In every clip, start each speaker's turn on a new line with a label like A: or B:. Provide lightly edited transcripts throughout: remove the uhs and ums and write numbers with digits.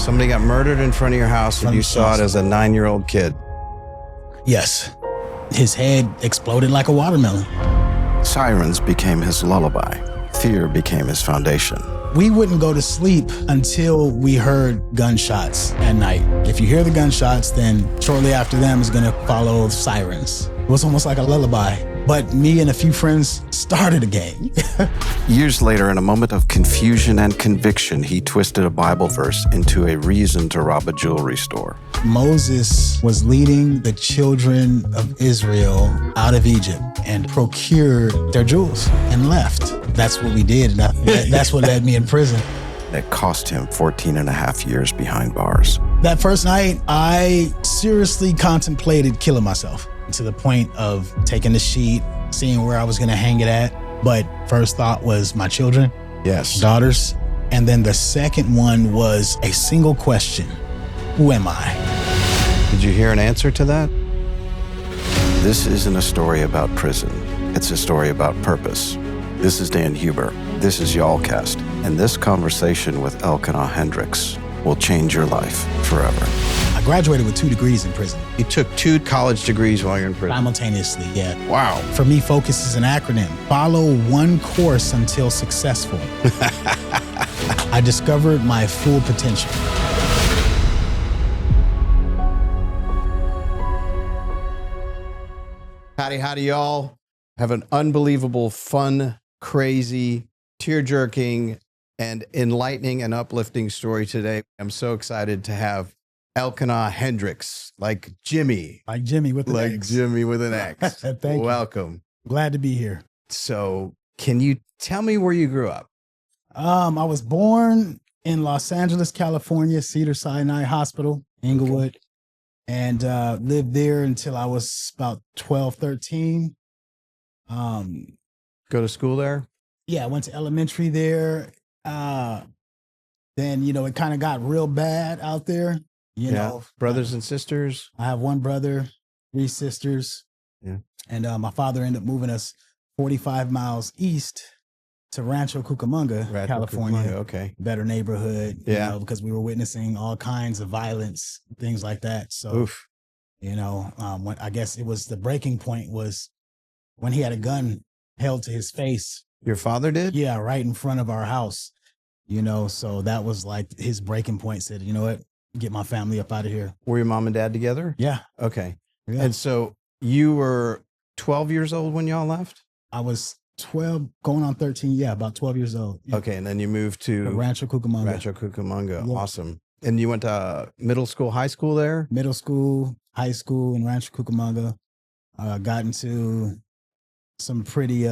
A: Somebody got murdered in front of your house and you saw it as a 9-year-old kid.
B: Yes. His head exploded like a watermelon.
C: Sirens became his lullaby. Fear became his foundation.
B: We wouldn't go to sleep until we heard gunshots at night. If you hear the gunshots, then shortly after them is gonna follow sirens. It was almost like a lullaby. But me and a few friends started a gang.
C: Years later, in a moment of confusion and conviction, he twisted a Bible verse into a reason to rob a jewelry store.
B: Moses was leading the children of Israel out of Egypt and procured their jewels and left. That's what we did. That's what led me in prison.
C: It cost him 14 and a half years behind bars.
B: That first night, I seriously contemplated killing myself to the point of taking the sheet, seeing where I was going to hang it at. But first thought was my children,
A: Yes.
B: daughters. And then the second one was a single question. Who am I?
A: Did you hear an answer to that?
C: This isn't a story about prison. It's a story about purpose. This is Dan Huber. This is Yallcast. And this conversation with Elkanah Hendrix will change your life forever.
B: I graduated with 2 degrees in prison.
A: You took 2 college degrees while you're in prison.
B: Simultaneously, yeah.
A: Wow.
B: For me, FOCUS is an acronym. Follow one course until successful. I discovered my full potential.
A: Howdy, y'all. Have an unbelievable, fun, crazy, tear-jerking, and enlightening and uplifting story today. I'm so excited to have Elkanah Hendrix, like Jimmy.
B: Like Jimmy with an X.
A: Jimmy with an X.
B: Thank you.
A: Welcome.
B: Glad to be here.
A: So can you tell me where you grew up?
B: I was born in Los Angeles, California, Cedars-Sinai Hospital, Inglewood, and lived there until I was about 12, 13.
A: Go to school there?
B: Yeah, I went to elementary there. Then, it kind of got real bad out there. You know,
A: brothers and sisters.
B: I have 1 brother, 3 sisters.
A: Yeah.
B: And my father ended up moving us 45 miles east to Rancho Cucamonga, California.
A: Cucamonga, okay.
B: Better neighborhood,
A: Yeah.
B: because we were witnessing all kinds of violence, things like that. So,
A: Oof.
B: when I guess it was the breaking point was when he had a gun held to his face.
A: Your father did?
B: Yeah, right in front of our house. So that was like his breaking point. Said, you know what, get my family up out of here.
A: Were your mom and dad together?
B: Yeah.
A: Okay.
B: Yeah.
A: And so you were 12 years old when y'all left?
B: I was 12, going on 13. Yeah, about 12 years old. Yeah.
A: Okay. And then you moved to
B: Rancho Cucamonga.
A: Rancho Cucamonga.
B: Yeah.
A: Awesome. And you went to middle school, high school there?
B: Middle school, high school in Rancho Cucamonga. Got into some pretty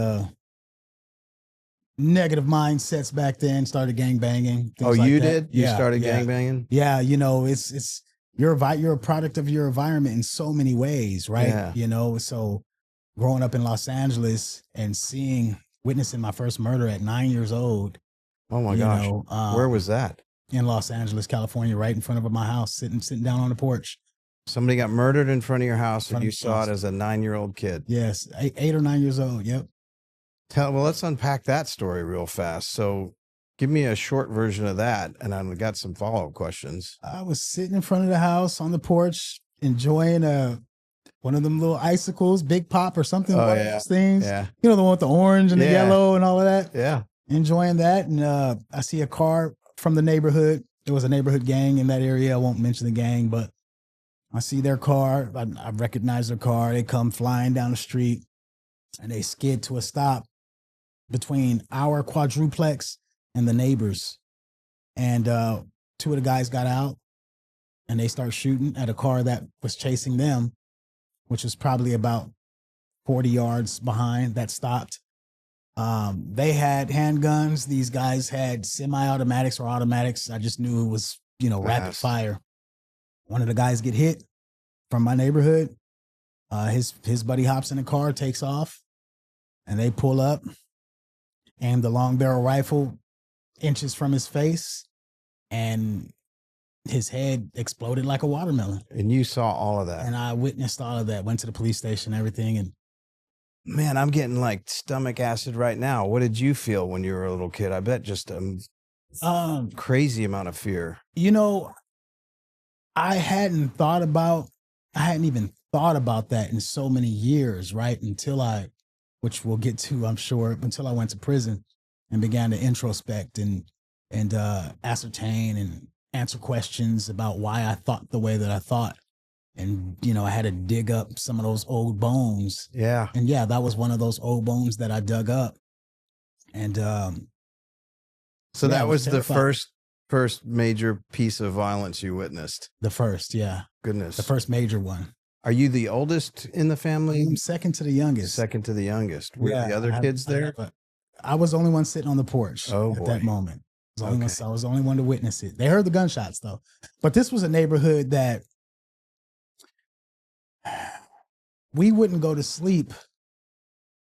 B: negative mindsets back then. Started gang banging.
A: Oh, you did? You
B: Yeah,
A: started
B: yeah.
A: gang banging?
B: Yeah, it's you're a product of your environment in so many ways, right?
A: Yeah.
B: So growing up in Los Angeles and witnessing my first murder at 9 years old.
A: Oh my gosh. Where was that?
B: In Los Angeles, California, right in front of my house, sitting down on the porch.
A: Somebody got murdered in front of your house and you saw it as a 9-year-old kid.
B: Yes, 8 or 9 years old. Yep.
A: Well, let's unpack that story real fast. So give me a short version of that, and I've got some follow-up questions.
B: I was sitting in front of the house on the porch, enjoying one of them little icicles, Big Pop or something.
A: Oh,
B: One
A: yeah.
B: of those things.
A: Yeah.
B: The one with the orange and the
A: Yeah.
B: yellow and all of that.
A: Yeah.
B: Enjoying that. And I see a car from the neighborhood. There was a neighborhood gang in that area. I won't mention the gang, but I see their car. I recognize their car. They come flying down the street and they skid to a stop between our quadruplex and the neighbors. And 2 of the guys got out and they start shooting at a car that was chasing them, which was probably about 40 yards behind. That stopped. They had handguns. These guys had semi-automatics or automatics. I just knew it was, rapid
A: Fast.
B: fire. One of the guys get hit from my neighborhood. His buddy hops in the car, takes off, and they pull up, aim the long barrel rifle inches from his face, and his head exploded like a watermelon.
A: And you saw all of that.
B: And I witnessed all of that, went to the police station, everything. And
A: man, I'm getting like stomach acid right now. What did you feel when you were a little kid? I bet just a crazy amount of fear.
B: I hadn't even thought about that in so many years, right? Which we'll get to, I'm sure, until I went to prison and began to introspect and ascertain and answer questions about why I thought the way that I thought. And, I had to dig up some of those old bones.
A: Yeah.
B: And yeah, that was one of those old bones that I dug up. And
A: so that was the
B: terrified.
A: first major piece of violence you witnessed.
B: The first, yeah.
A: Goodness.
B: The first major one.
A: Are you the oldest in the family?
B: I'm second to the youngest.
A: Second to the youngest. Were the other kids there?
B: I was the only one sitting on the porch at that moment. I was the only one to witness it. They heard the gunshots though. But this was a neighborhood that we wouldn't go to sleep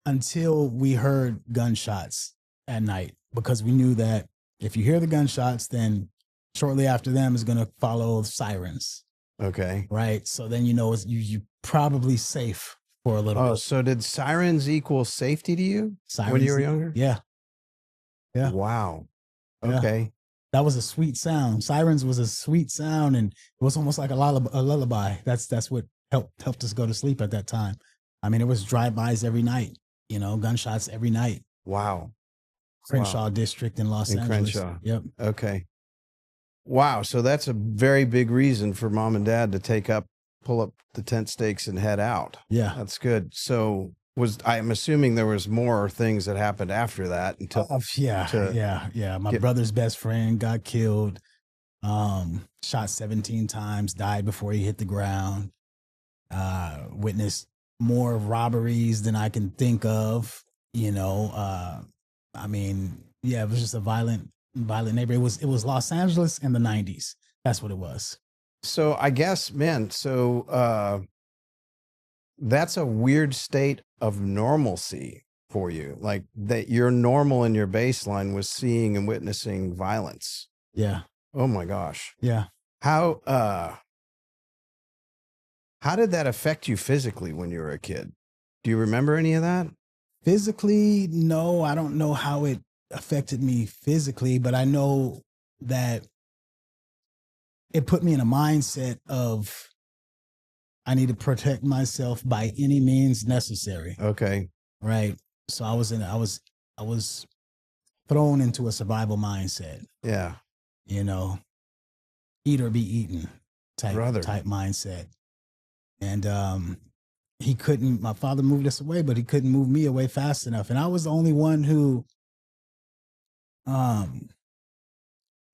B: until we heard gunshots at night, because we knew that if you hear the gunshots, then shortly after them is going to follow sirens.
A: Okay.
B: Right. So then, you're probably safe for a little bit.
A: So did sirens equal safety to you
B: Sirens,
A: when you were younger?
B: Yeah. Yeah.
A: Wow.
B: Yeah.
A: Okay.
B: That was a sweet sound. Sirens was a sweet sound, and it was almost like a lullaby. That's what helped us go to sleep at that time. I mean, it was drive-bys every night, gunshots every night.
A: Wow.
B: Crenshaw District in Los Angeles.
A: Crenshaw.
B: Yep.
A: Okay. Wow. So that's a very big reason for mom and dad to pull up the tent stakes and head out.
B: Yeah.
A: That's good. So I'm assuming there was more things that happened after that until.
B: Yeah. My brother's best friend got killed, shot 17 times, died before he hit the ground, witnessed more robberies than I can think of, I mean, yeah, it was just a violent neighborhood. It was Los Angeles in the 90s. That's what it was.
A: So I guess, man, that's a weird state of normalcy for you. Like that your normal and your baseline was seeing and witnessing violence.
B: Yeah.
A: Oh my gosh.
B: Yeah.
A: How did that affect you physically when you were a kid? Do you remember any of that?
B: Physically, no, I don't know how it affected me physically, but I know that it put me in a mindset of I need to protect myself by any means necessary.
A: Okay.
B: Right. So I was thrown into a survival mindset.
A: Yeah.
B: Eat or be eaten type mindset. And my father moved us away, but he couldn't move me away fast enough. And I was the only one who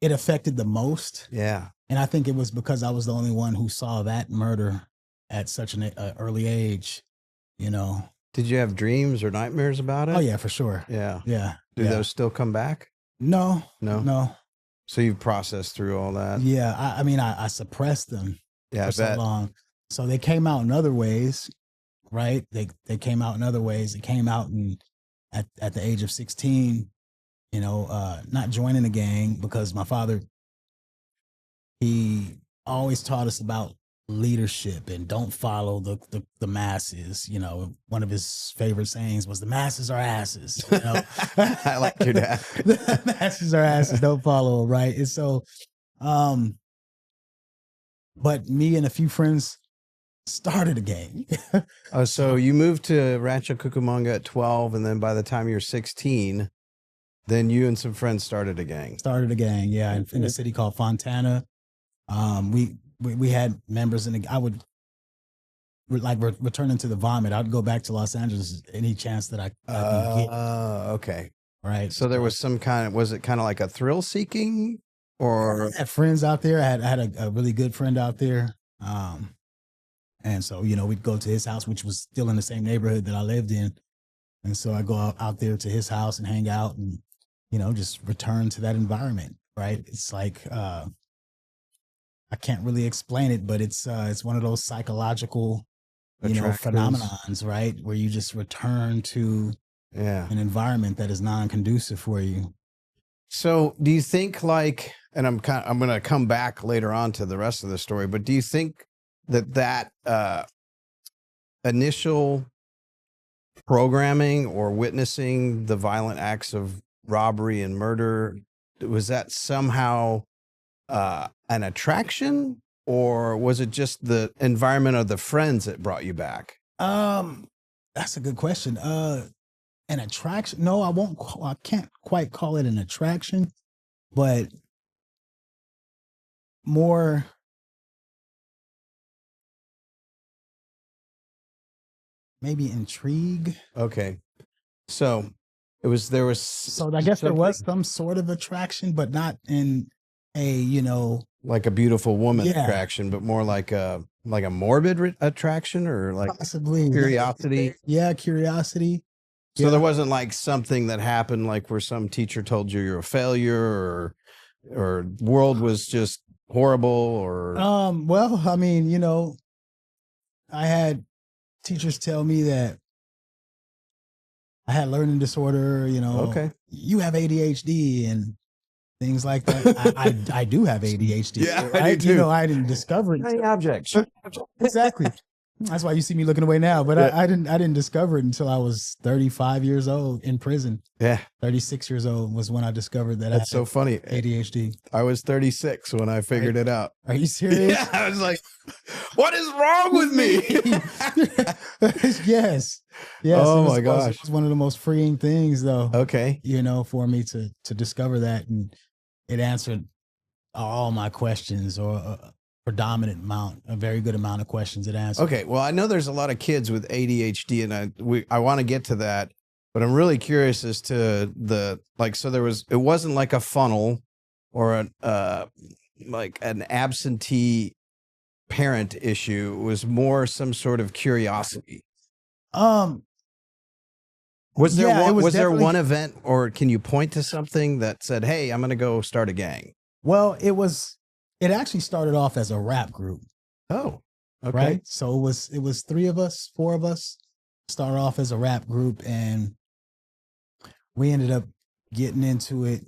B: it affected the most.
A: Yeah.
B: And I think it was because I was the only one who saw that murder at such an early age,
A: Did you have dreams or nightmares about it?
B: Oh yeah, for sure.
A: Yeah.
B: Yeah.
A: Do those still come back?
B: No.
A: So you've processed through all that?
B: Yeah. I mean, I suppressed them for so long. So they came out in other ways, right? They came out in other ways. They came out at the age of 16, not joining a gang, because my father, he always taught us about leadership and don't follow the masses. One of his favorite sayings was, the masses are asses.
A: I like your dad.
B: The masses are asses, don't follow them, right? And so but me and a few friends started a gang.
A: So you moved to Rancho Cucamonga at 12, and then by the time you're 16, then you and some friends started a gang.
B: Yeah, in a city called Fontana. We had members I would returning to the vomit. I'd go back to Los Angeles any chance that I could get.
A: Okay.
B: Right.
A: So there was was it kind of like a thrill seeking, or?
B: I had friends out there. I had a really good friend out there. And so, we'd go to his house, which was still in the same neighborhood that I lived in. And so I go out there to his house and hang out and, just return to that environment. Right. It's like, I can't really explain it, but it's one of those psychological, phenomenons, right? Where you just return to an environment that is non-conducive for you.
A: So do you think and I'm going to come back later on to the rest of the story, but do you think that initial programming or witnessing the violent acts of robbery and murder, was that somehow an attraction, or was it just the environment of the friends that brought you back?
B: That's a good question. An attraction? No, I can't quite call it an attraction, but more maybe intrigue.
A: Okay. So there was
B: So I guess there was some sort of attraction, but not in a,
A: like a beautiful woman
B: Yeah.
A: attraction, but more like a morbid attraction, or like
B: possibly
A: curiosity.
B: Yeah, curiosity.
A: So
B: Yeah.
A: there wasn't like something that happened, like where some teacher told you you're a failure, or world was just horrible, or
B: Well, I mean, I had teachers tell me that I had learning disorder,
A: okay.
B: you have ADHD and things like that. I do have ADHD.
A: Yeah, I do too.
B: I didn't discover it.
A: Any objects.
B: Exactly. That's why you see me looking away now. But
A: Yeah.
B: I didn't discover it until I was 35 years old in prison.
A: Yeah,
B: 36 years old was when I discovered that
A: that's
B: I
A: so funny.
B: had ADHD.
A: I was 36 when I figured it out.
B: Are you serious?
A: Yeah, I was like, what is wrong with me?
B: Yes.
A: Oh my
B: It
A: gosh.
B: was one of the most freeing things, though.
A: Okay.
B: For me to discover that, and it answered all my questions, or a very good amount of questions it answered.
A: Okay. Well, I know there's a lot of kids with ADHD, and I want to get to that, but I'm really curious as to it wasn't like a funnel or like an absentee parent issue. It was more some sort of curiosity. Was there
B: Yeah, it was
A: there
B: definitely-
A: one event, or can you point to something that said, "Hey, I'm going to go start a gang"?
B: Well, it actually started off as a rap group,
A: Oh, okay.
B: right? So it was four of us started off as a rap group, and we ended up getting into it,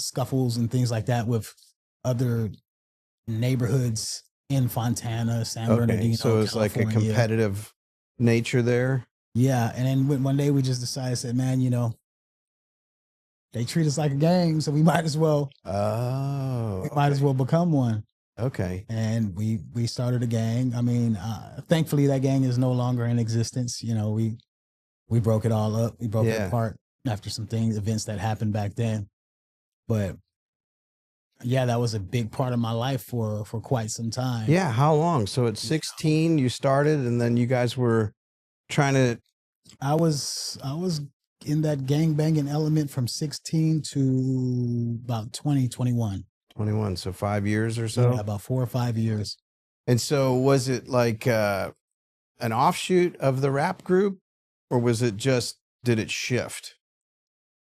B: scuffles and things like that with other neighborhoods in Fontana, San Bernardino.
A: Okay, so it's like a
B: California.
A: competitive nature there.
B: Yeah, and then one day we just decided, said, man, they treat us like a gang, so we might as well
A: Oh,
B: become one.
A: okay.
B: And we started a gang. I mean, thankfully that gang is no longer in existence. We broke it all up. We broke it
A: Yeah.
B: apart after some events that happened back then. But yeah, that was a big part of my life for quite some time.
A: Yeah, how long? So at 16 you started, and then you guys were trying to.
B: I was in that gang banging element from 16 to about 21.
A: 21, so 5 years or so.
B: Yeah, about 4 or 5 years.
A: And so was it like an offshoot of the rap group, or was it just, did it shift?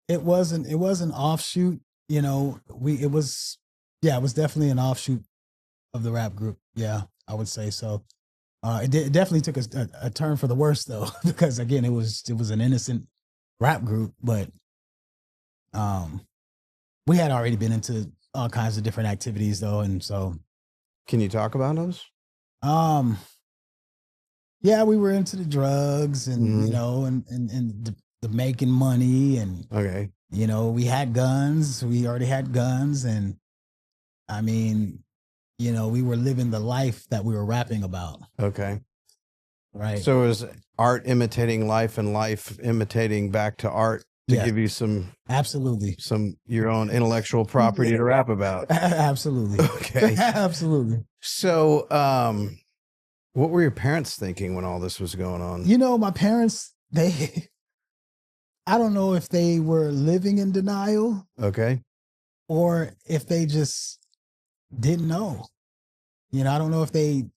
B: It was an offshoot, it was definitely an offshoot of the rap group. Yeah, I would say so. It definitely took a turn for the worse, though, because again, it was an innocent rap group, but we had already been into all kinds of different activities, though, and so
A: Can you talk about those?
B: yeah, we were into the drugs and
A: Mhm.
B: and the making money, and
A: Okay.
B: we had guns. We already had guns, and I mean, we were living the life that we were rapping about,
A: Okay.
B: right?
A: So it was art imitating life, and life imitating back to art to
B: Yes.
A: give you some
B: Absolutely.
A: your own intellectual property to rap about.
B: Absolutely.
A: Okay.
B: Absolutely.
A: So, what were your parents thinking when all this was going on?
B: My parents, I don't know if they were living in denial
A: Okay.
B: or if they just didn't know. I don't know if they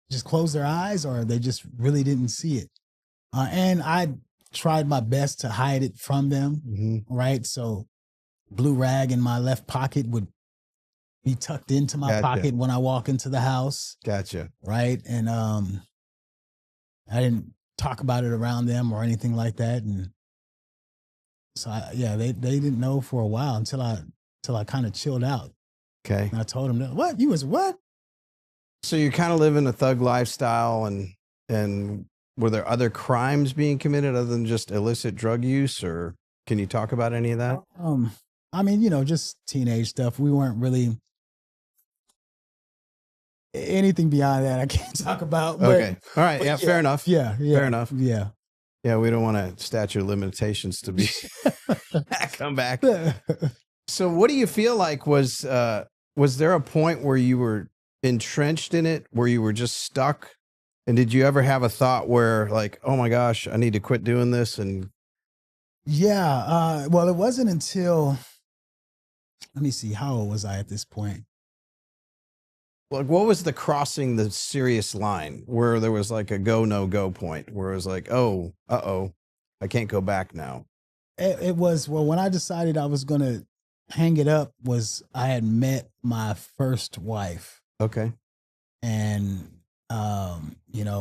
B: just closed their eyes or they just really didn't see it. And I tried my best to hide it from them,
A: Mm-hmm.
B: right? So blue rag in my left pocket would be tucked into my
A: Gotcha.
B: pocket when I walk into the house,
A: Gotcha.
B: right? And I didn't talk about it around them or anything like that. And so they didn't know for a while until I kind of chilled out.
A: Okay.
B: And I told them, what? You was what?
A: So you're kind of living a thug lifestyle, and were there other crimes being committed other than just illicit drug use, or can you talk about any of that?
B: I mean, just teenage stuff. We weren't really anything beyond that, I can't talk about. But,
A: Okay. All right. Yeah. Fair enough.
B: Yeah.
A: Fair enough.
B: Yeah.
A: Yeah. We don't want a statute of limitations to be come back. So what do you feel like was there a point where you were entrenched in it, where you were just stuck? And did you ever have a thought where like, oh my gosh, I need to quit doing this? And
B: Yeah. Well, it wasn't until, let me see, how old was I at this point?
A: like, what was the crossing the serious line where there was like a go, no go point where it was like, oh, I can't go back now.
B: It was, well, when I decided I was going to hang it up was I had met my first wife.
A: Okay.
B: And,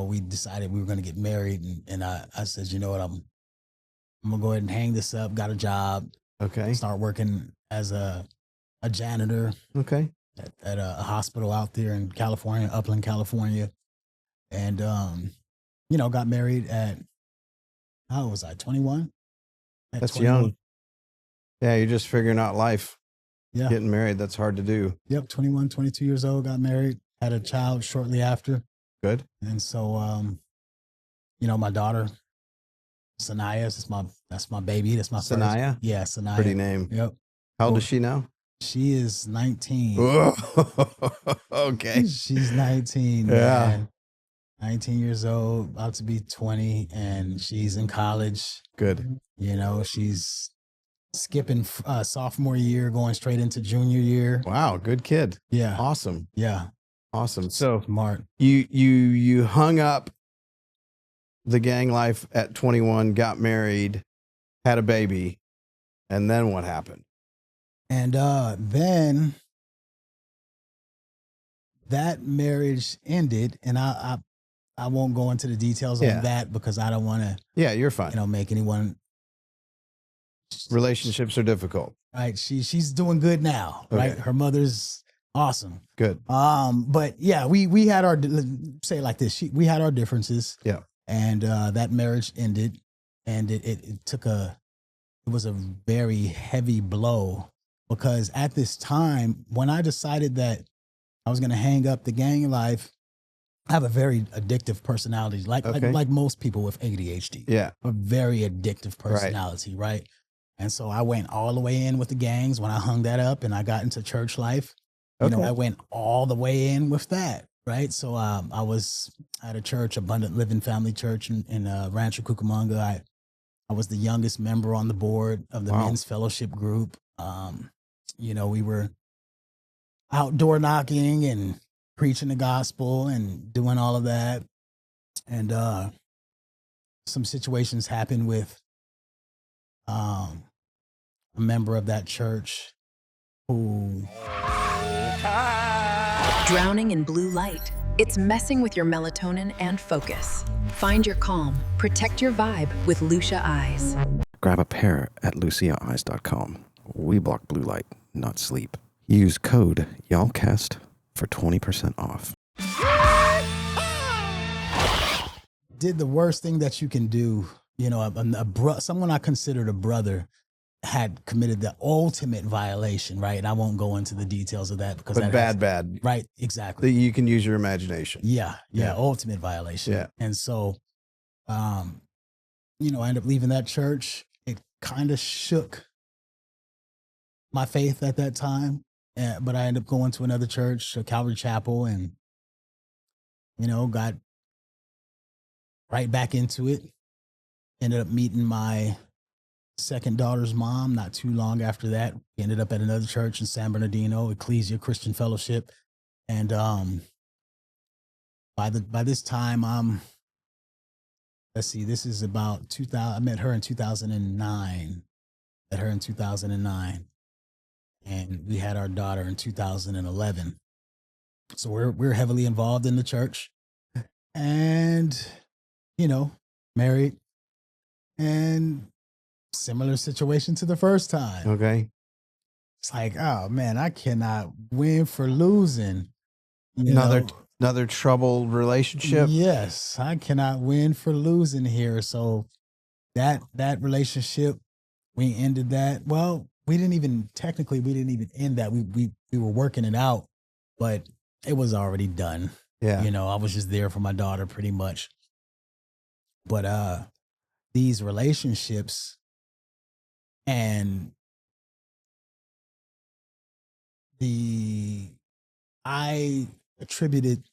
B: we decided we were going to get married. And I said, you know what, I'm going to go ahead and hang this up. Got a job.
A: Okay.
B: Start working as a janitor.
A: Okay.
B: At a hospital out there in California, Upland, California. And, got married at, how old was I, 21?
A: That's
B: 21.
A: young. Yeah, you're just figuring out life.
B: Yeah.
A: Getting married, that's hard to do.
B: Yep, 21, 22 years old, got married, had a child shortly after.
A: Good.
B: And so, my daughter, Sanaya, that's my baby. That's my
A: Sanaya?
B: first. Yeah, Sanaya.
A: Pretty name.
B: Yep.
A: How old is she now?
B: She is 19.
A: Okay.
B: She's 19.
A: Yeah.
B: Man. 19 years old, about to be 20, and she's in college.
A: Good.
B: She's skipping sophomore year, going straight into junior year.
A: Wow, good kid.
B: Yeah.
A: Awesome.
B: Yeah.
A: Awesome. So
B: Smart.
A: you hung up the gang life at 21, got married, had a baby, and then what happened?
B: And then that marriage ended, and I won't go into the details on that because I don't want to.
A: Yeah, you're fine.
B: Make anyone.
A: Relationships are difficult.
B: Right. She's doing good now.
A: Okay.
B: Right. Her mother's awesome.
A: Good.
B: But yeah, we had our, say it like this. We had our differences.
A: Yeah.
B: And that marriage ended, and it was a very heavy blow because at this time, when I decided that I was going to hang up the gang life, I have a very addictive personality, like most people with ADHD.
A: Yeah.
B: A very addictive personality, right? And so I went all the way in with the gangs when I hung that up and I got into church life. I went all the way in with that, right? So I was at a church, Abundant Living Family Church in Rancho Cucamonga. I was the youngest member on the board of the men's fellowship group. We were outdoor knocking and preaching the gospel and doing all of that. And some situations happened with a member of that church who...
D: Drowning in blue light. It's messing with your melatonin and focus. Find your calm. Protect your vibe with Lucia Eyes.
C: Grab a pair at luciaeyes.com. We block blue light, not sleep. Use code Yallcast for 20% off.
B: Did the worst thing that you can do. Someone I considered a brother had committed the ultimate violation, right? And I won't go into the details of that because
A: But bad.
B: Right, exactly.
A: You can use your imagination.
B: Yeah, ultimate violation.
A: Yeah.
B: And so, I ended up leaving that church. It kind of shook my faith at that time. But I ended up going to another church, Calvary Chapel, and, got right back into it. Ended up meeting my second daughter's mom not too long after that. We ended up at another church in San Bernardino, Ecclesia Christian Fellowship. And by this time, this is about 2000. I met her in 2009. And we had our daughter in 2011. So we're heavily involved in the church and, married, and similar situation to the first time.
A: Okay.
B: It's like, oh man, I cannot win for losing.
A: Another troubled relationship.
B: Yes, I cannot win for losing here. So that relationship, we ended that. Well, we didn't even end that. We were working it out, but it was already done.
A: Yeah.
B: You know, I was just there for my daughter pretty much. But these relationships and I attributed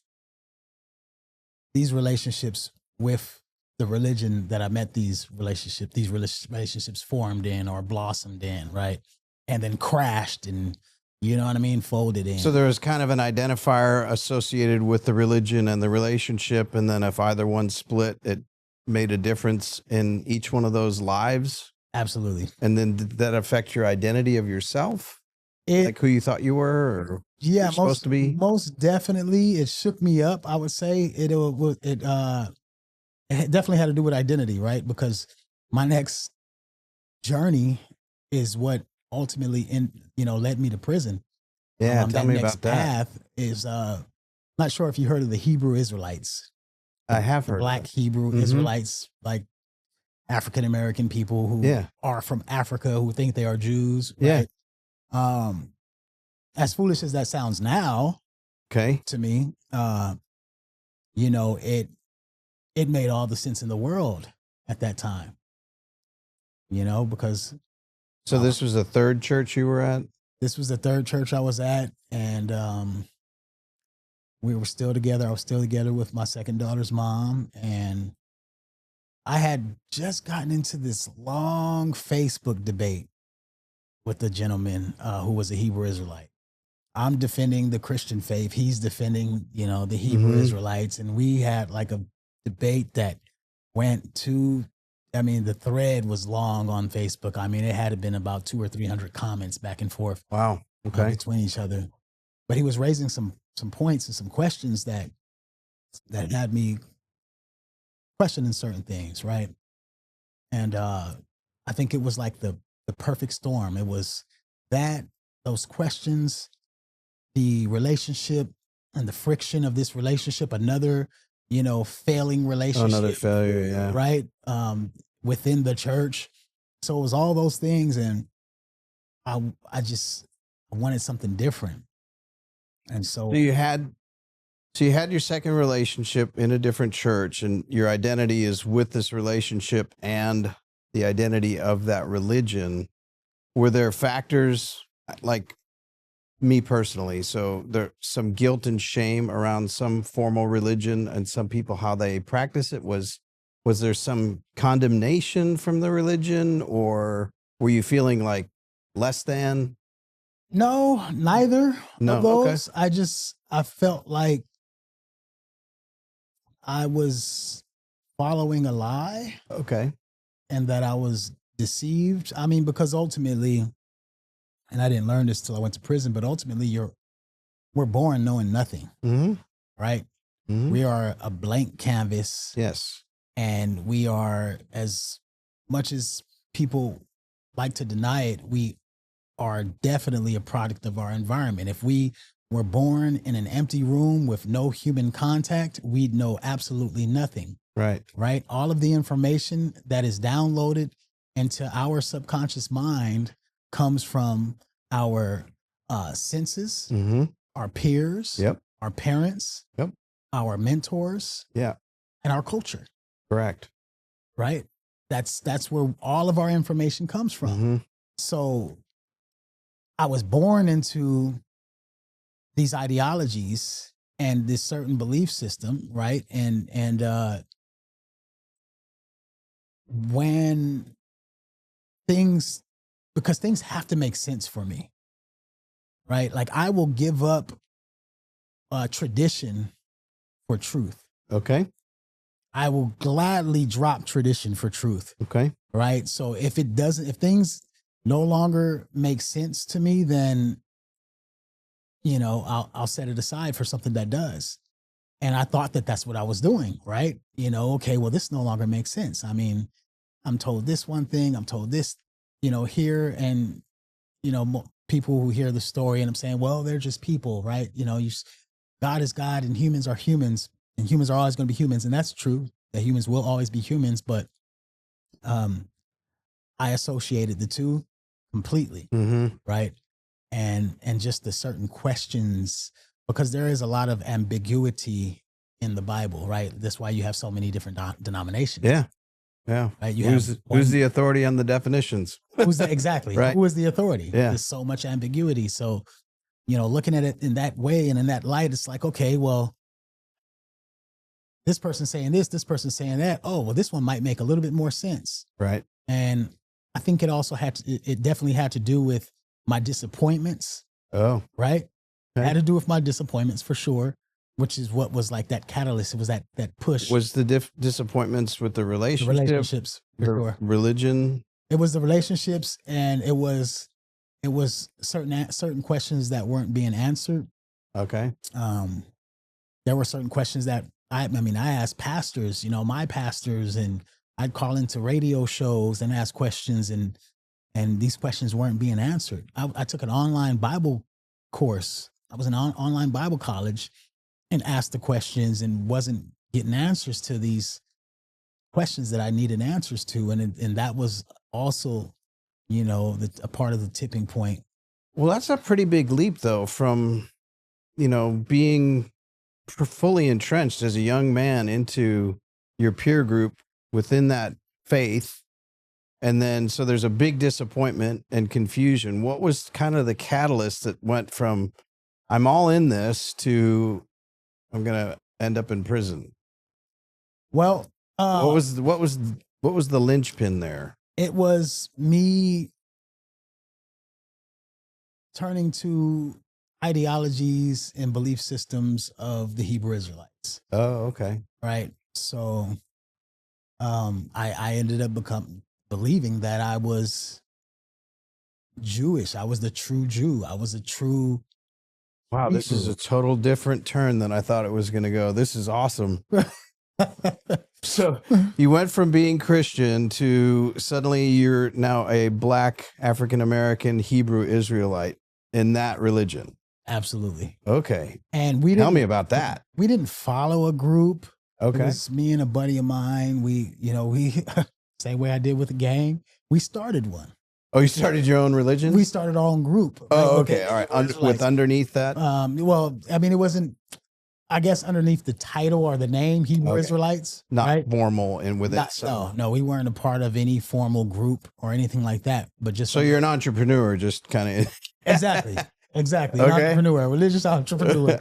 B: these relationships with the religion that I met these relationships formed in or blossomed in, right? And then crashed and, you know what I mean, folded in.
A: So there was kind of an identifier associated with the religion and the relationship. And then if either one split, it made a difference in each one of those lives.
B: Absolutely.
A: And then did that affect your identity of yourself? Like who you thought you were? Or
B: yeah,
A: supposed to be?
B: Most definitely. It shook me up. I would say it definitely had to do with identity, right? Because my next journey is what ultimately led me to prison.
A: Yeah, tell me about that.
B: Path is not sure if you heard of the Hebrew Israelites.
A: I have heard
B: Black
A: of
B: Hebrew Israelites, like African American people who are from Africa who think they are Jews. Right? Yeah. As foolish as that sounds now, to me, it made all the sense in the world at that time. Because
A: so this was the third church you were at?
B: This was the third church I was at, and we were still together. I was still together with my second daughter's mom, and I had just gotten into this long Facebook debate with the gentleman who was a Hebrew Israelite. I'm defending the Christian faith. He's defending, the Hebrew Israelites. And we had like a debate that went to, the thread was long on Facebook. It had been about 200 or 300 comments back and forth.
A: Wow. Okay.
B: Between each other. But he was raising some points and some questions that had me questioning certain things, right? And I think it was like the perfect storm. It was those questions, the relationship and the friction of this relationship, another, failing relationship.
A: Another failure, yeah.
B: Right? Within the church. So it was all those things. And I wanted something different. And so
A: you had your second relationship in a different church, and your identity is with this relationship and the identity of that religion. Were there factors like me personally? So there's some guilt and shame around some formal religion and some people, how they practice it. Was there some condemnation from the religion, or were you feeling like less than?
B: No, neither of those.
A: Okay.
B: I felt like I was following a lie.
A: Okay.
B: And that I was deceived. Because ultimately, and I didn't learn this till I went to prison, but ultimately we're born knowing nothing.
A: Mm-hmm.
B: Right? Mm-hmm. We are a blank canvas.
A: Yes.
B: And we are, as much as people like to deny it, we are definitely a product of our environment. If we were born in an empty room with no human contact, we'd know absolutely nothing.
A: Right.
B: Right. All of the information that is downloaded into our subconscious mind comes from our senses, our peers, our parents, our mentors, and our culture.
A: Correct.
B: Right. That's where all of our information comes from. Mm-hmm. So I was born into these ideologies and this certain belief system, right? And when because things have to make sense for me, right? Like I will give up tradition for truth.
A: Okay.
B: I will gladly drop tradition for truth.
A: Okay.
B: Right. So if things no longer make sense to me, then, I'll set it aside for something that does. And I thought that that's what I was doing. Right. Okay, well, this no longer makes sense. I'm told this one thing, I'm told this, here, and, people who hear the story and I'm saying, well, they're just people, right? God is God and humans are humans and humans are always going to be humans. And that's true, that humans will always be humans. But I associated the two completely, right? And just the certain questions because there is a lot of ambiguity in the Bible, right? That's why you have so many different denominations.
A: Yeah. Yeah.
B: Right. You
A: Who's the authority on the definitions?
B: Exactly.
A: Right.
B: Who is the authority?
A: Yeah.
B: There's so much ambiguity. So, looking at it in that way and in that light, it's like, okay, well, this person's saying this person's saying that. Oh, well, this one might make a little bit more sense.
A: Right.
B: And I think it also it definitely had to do with my disappointments.
A: Oh.
B: Right.
A: Okay.
B: It had to do with my disappointments for sure, which is what was like that catalyst. It was that push.
A: Was the disappointments with the
B: relationships, for sure.
A: Religion?
B: It was the relationships, and it was certain questions that weren't being answered.
A: Okay.
B: There were certain questions that I asked pastors, my pastors, and I'd call into radio shows and ask questions, and these questions weren't being answered. I took an online Bible course. I was in online Bible college and asked the questions and wasn't getting answers to these questions that I needed answers to. And that was also, a part of the tipping point.
A: Well, that's a pretty big leap though, from, being fully entrenched as a young man into your peer group within that faith. And then, so there's a big disappointment and confusion. What was kind of the catalyst that went from I'm all in this to I'm going to end up in prison?
B: Well,
A: what was the linchpin there?
B: It was me turning to ideologies and belief systems of the Hebrew Israelites.
A: Oh, okay.
B: Right. So, I ended up believing that I was Jewish. I was the true Jew. I was a true.
A: Wow, this is a total different turn than I thought it was going to go. This is awesome. So you went from being Christian to suddenly you're now a Black African-American Hebrew Israelite in that religion.
B: Absolutely.
A: Okay.
B: And
A: tell me about that.
B: We didn't follow a group.
A: Okay.
B: It was me and a buddy of mine. We same way I did with the gang. We started one.
A: Oh, you started your own religion?
B: We started our own group.
A: Oh, okay. All right. With underneath that?
B: Well, it wasn't, I guess, underneath the title or the name Hebrew Israelites.
A: Not
B: right?
A: formal and with it.
B: No, we weren't a part of any formal group or anything like that. But just
A: so you're an entrepreneur, just kind of.
B: Exactly. Exactly. An entrepreneur, religious entrepreneur.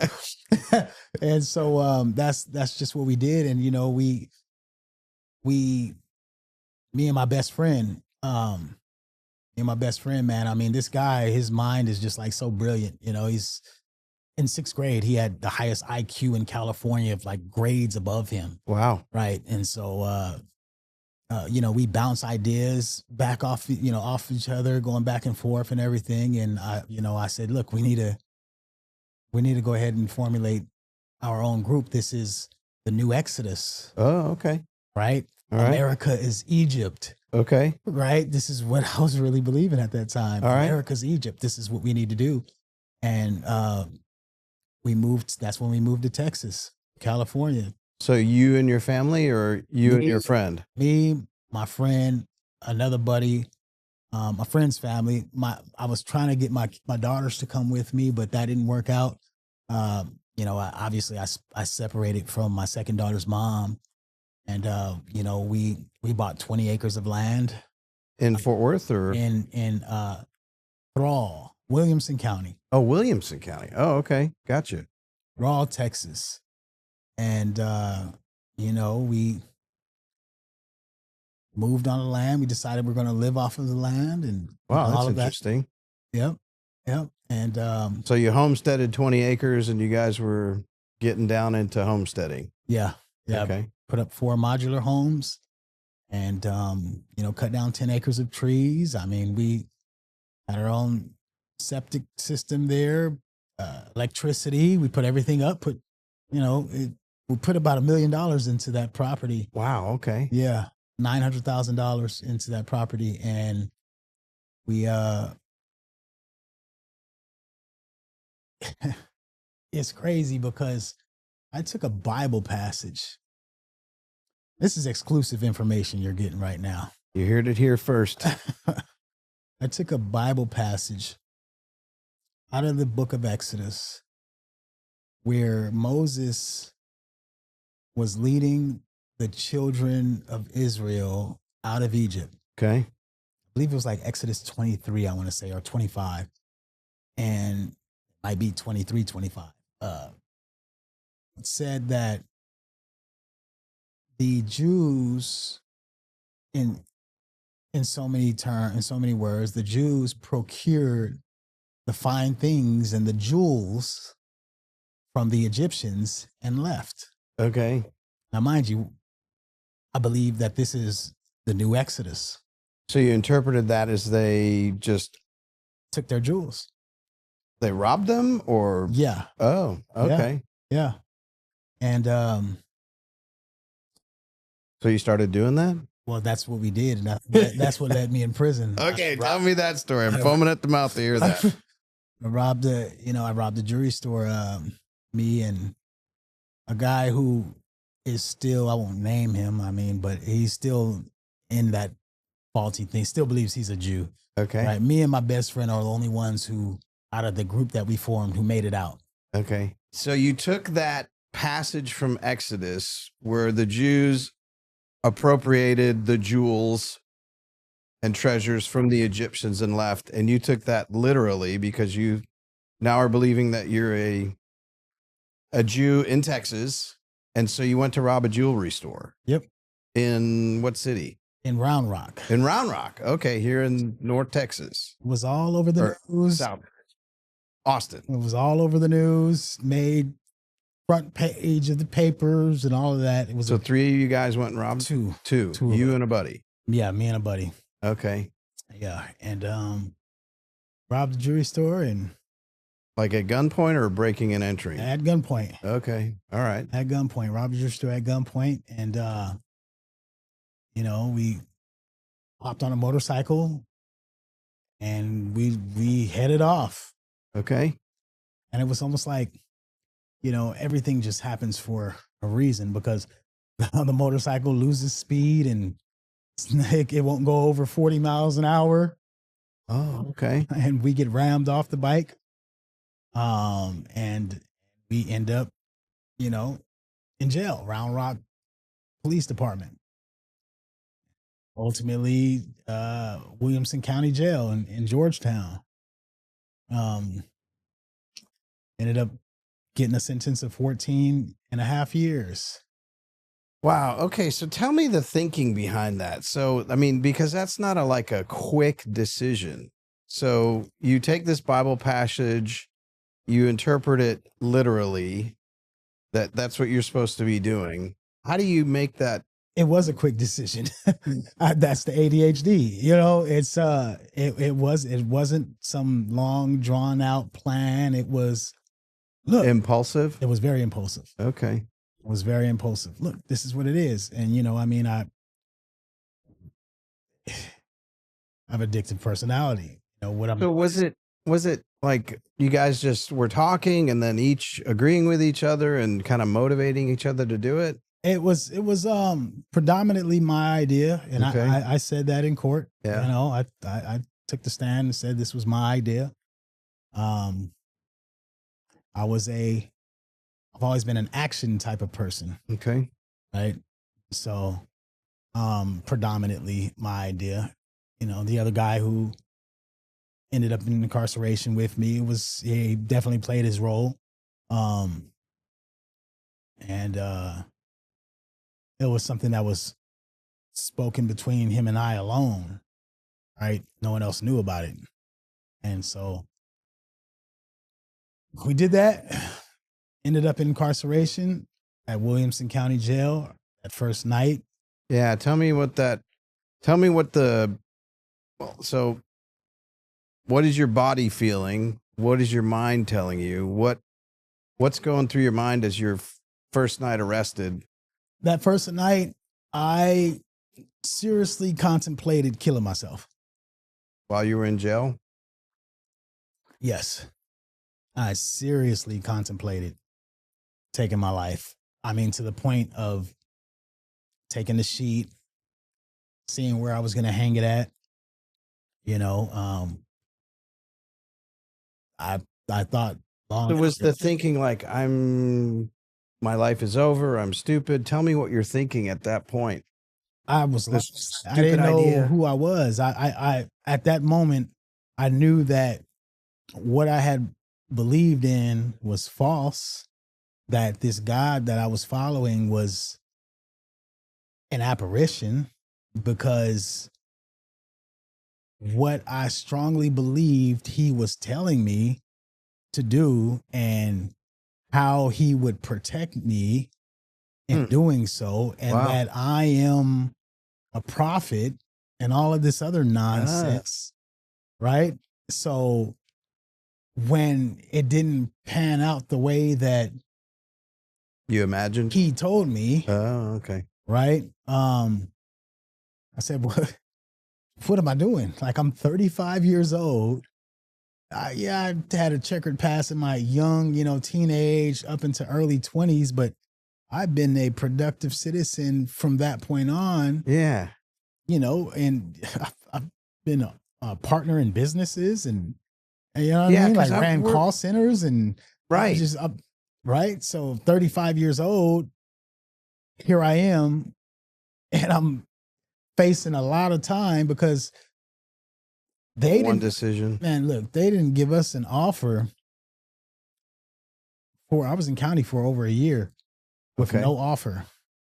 B: And so that's just what we did. And me and my best friend, man, this guy, his mind is just like so brilliant. He's in 6th grade. He had the highest IQ in California of like grades above him.
A: Wow.
B: Right. And so, we bounce ideas back off each other, going back and forth and everything. And I said, look, we need to go ahead and formulate our own group. This is the new Exodus.
A: Oh, okay.
B: Right.
A: All right.
B: America is Egypt.
A: Okay.
B: Right. This is what I was really believing at that time.
A: All right.
B: America's Egypt. This is what we need to do. And that's when we moved to Texas, California.
A: So you and your family, or you and your friend?
B: Me, my friend, another buddy, my friend's family. I was trying to get my daughters to come with me, but that didn't work out. I separated from my second daughter's mom. And, we bought 20 acres of land.
A: In Fort Worth or?
B: In Thrall, Williamson County.
A: Oh, Williamson County. Oh, okay. Gotcha.
B: Thrall, Texas. And, we moved on the land. We decided we're going to live off of the land. And
A: wow, that's
B: all of
A: interesting.
B: That. Yep. And
A: so you homesteaded 20 acres and you guys were getting down into homesteading.
B: Yeah. Yeah.
A: Okay.
B: Put up 4 modular homes and, cut down 10 acres of trees. We had our own septic system there, electricity. We put everything up, we put about $1 million into that property.
A: Wow. Okay.
B: Yeah. $900,000 into that property. And we, it's crazy because I took a Bible passage. This is exclusive information you're getting right now.
A: You heard it here first.
B: I took a Bible passage out of the book of Exodus, where Moses was leading the children of Israel out of Egypt.
A: Okay.
B: I believe it was like Exodus 23, I want to say, or 25. And might be 23, 25. It said that the Jews, in so many words, the Jews procured the fine things and the jewels from the Egyptians and left.
A: Okay.
B: Now, mind you, I believe that this is the new Exodus.
A: So you interpreted that as they just
B: Took their jewels.
A: they robbed them, or
B: Yeah.
A: oh, okay.
B: Yeah. And
A: So you started doing that?
B: well, that's what we did, and that's what led me in prison.
A: Okay, tell me that story. I'm foaming at the mouth to hear that.
B: I robbed the jewelry store. Me and a guy who is still, I won't name him. I mean, but he's still in that faulty thing. Still believes he's a Jew.
A: Okay.
B: Right. Me and my best friend are the only ones who, out of the group that we formed, who made it out.
A: Okay. So you took that passage from Exodus where the Jews appropriated the jewels and treasures from the Egyptians and left, and you took that literally because you now are believing that you're a Jew in Texas, and so you went to rob a jewelry store.
B: Yep.
A: In what city?
B: In Round Rock.
A: In Round Rock. Okay, here in North Texas.
B: It was all over the news.
A: South. Austin.
B: It was all over the news, made front page of the papers and all of that. It was
A: So three of you guys went and robbed?
B: two.
A: Two. You and a buddy.
B: Yeah, me and a buddy.
A: Okay.
B: Yeah, and robbed the jewelry store and
A: Like at gunpoint or breaking and entering?
B: at gunpoint.
A: Okay. All right.
B: At gunpoint. Robbed the jewelry store at gunpoint, and we hopped on a motorcycle and we headed off.
A: Okay.
B: And it was almost like, everything just happens for a reason, because the motorcycle loses speed and it won't go over 40 miles an hour.
A: Oh, okay.
B: And we get rammed off the bike. And we end up, in jail, Round Rock Police Department. Ultimately, Williamson County Jail in Georgetown. Ended up getting a sentence of 14 and a half years.
A: Wow. Okay. So tell me the thinking behind that. So, I mean, because that's not a quick decision. So you take this Bible passage, you interpret it literally, that's what you're supposed to be doing. How do you make that?
B: It was a quick decision. That's the ADHD. It wasn't some long drawn out plan. It was
A: Impulsive?
B: It was very impulsive.
A: Okay.
B: It was very impulsive. Look, this is what it is. And I have addictive personality. So
A: was it like you guys just were talking and then each agreeing with each other and kind of motivating each other to do it?
B: It was predominantly my idea, and
A: Okay.
B: I said that in court.
A: Yeah.
B: I took the stand and said this was my idea. I've always been an action type of person,
A: Okay.
B: right? So, predominantly my idea. The other guy who ended up in incarceration with me he definitely played his role. And it was something that was spoken between him and I alone, right? No one else knew about it. And so we did that, ended up in incarceration at Williamson County Jail that first night.
A: Yeah. So what is your body feeling? What is your mind telling you? What's going through your mind as your first night arrested?
B: That first night, I seriously contemplated killing myself.
A: While you were in jail?
B: Yes. I seriously contemplated taking my life. I mean, to the point of taking the sheet, seeing where I was going to hang it at. I thought long
A: So was
B: after.
A: the thinking like, my life is over, I'm stupid? Tell me what you're thinking at that point.
B: I was
A: This
B: lost. I
A: stupid
B: didn't know
A: idea.
B: who I was. I at that moment, I knew that what I had believed in was false, that this God that I was following was an apparition, because what I strongly believed he was telling me to do and how he would protect me in doing so, and
A: Wow.
B: that I am a prophet and all of this other nonsense, right? So when it didn't pan out the way that
A: You imagined?
B: he told me,
A: Oh, okay.
B: right? I said, what am I doing? Like, I'm 35 years old. I had a checkered past in my young, teenage up into early 20s, but I've been a productive citizen from that point on,
A: Yeah.
B: and I've been a partner in businesses, and you know what
A: Yeah,
B: I mean?
A: 'cause
B: Like, ran call centers, and I
A: Right.
B: was just up, right? So 35 years old, here I am, and I'm facing a lot of time because they
A: One
B: didn't,
A: decision.
B: man, look, they didn't give us an offer I was in county for over a year with
A: Okay.
B: no offer,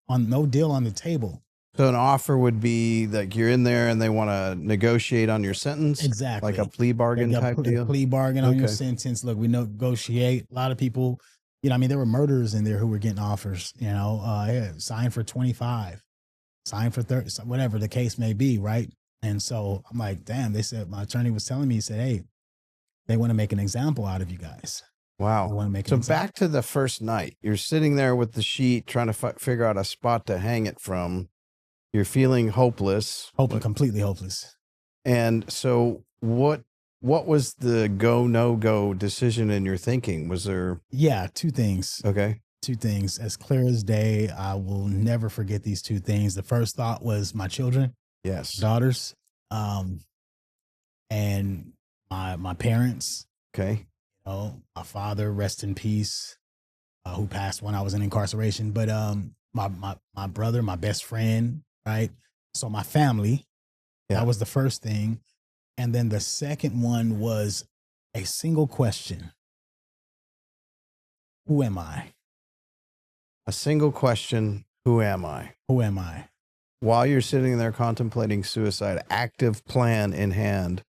B: on no deal on the table.
A: So an offer would be like you're in there and they want to negotiate on your sentence?
B: Exactly.
A: Like a plea bargain
B: Like a
A: type deal?
B: plea bargain on your
A: Okay.
B: sentence. Look, we negotiate. A lot of people, there were murderers in there who were getting offers, sign for 25, sign for 30, whatever the case may be, right? And so I'm like, damn, my attorney was telling me, he said, hey, they want to make an example out of you guys. They
A: Wow.
B: want to make an
A: So
B: example.
A: back to the first night, you're sitting there with the sheet trying to figure out a spot to hang it from. You're feeling hopeless.
B: Completely hopeless.
A: And so what was the go, no go decision in your thinking? Was there?
B: Yeah, two things.
A: Okay.
B: Two things as clear as day. I will never forget these two things. The first thought was my children,
A: Yes.
B: daughters, and my parents.
A: Okay.
B: My father, rest in peace, who passed when I was in incarceration. But my brother, my best friend, right? So my family.
A: Yeah.
B: That was the first thing. And then the second one was a single question. Who am I?
A: A single question. Who am I?
B: Who am I?
A: While you're sitting there contemplating suicide, active plan in hand,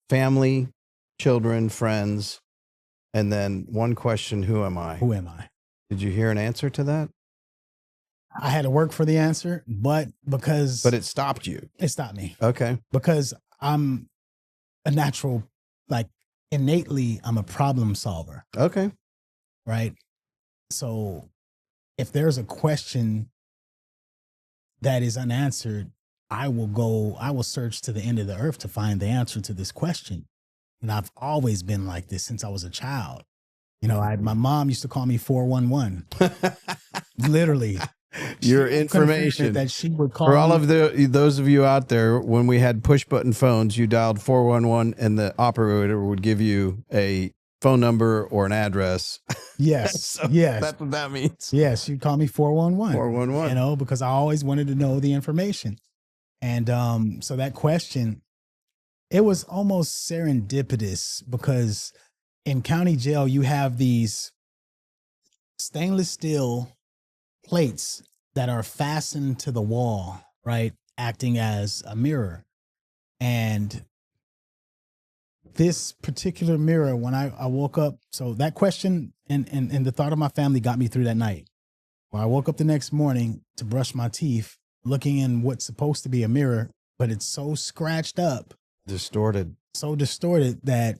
A: family, children, friends, and then one question, who am I?
B: Who am I?
A: Did you hear an answer to that?
B: I had to work for the answer, but
A: it stopped you.
B: It stopped me.
A: Okay.
B: Because I'm a natural, like, innately, I'm a problem solver.
A: Okay.
B: Right? So if there's a question that is unanswered, I will search to the end of the earth to find the answer to this question. And I've always been like this since I was a child. My mom used to call me 411. Literally.
A: Your information
B: that she would call
A: for all
B: me.
A: of those of you out there, when we had push button phones, you dialed 411 and the operator would give you a phone number or an address.
B: Yes.
A: So
B: yes.
A: That's what that means.
B: Yes. She'd call me 411.
A: 411.
B: Because I always wanted to know the information. And so that question, it was almost serendipitous, because in county jail, you have these stainless steel plates that are fastened to the wall, right? Acting as a mirror. And this particular mirror, when I woke up, so that question and the thought of my family got me through that night. When I woke up the next morning to brush my teeth, looking in what's supposed to be a mirror, but it's so scratched up, so distorted that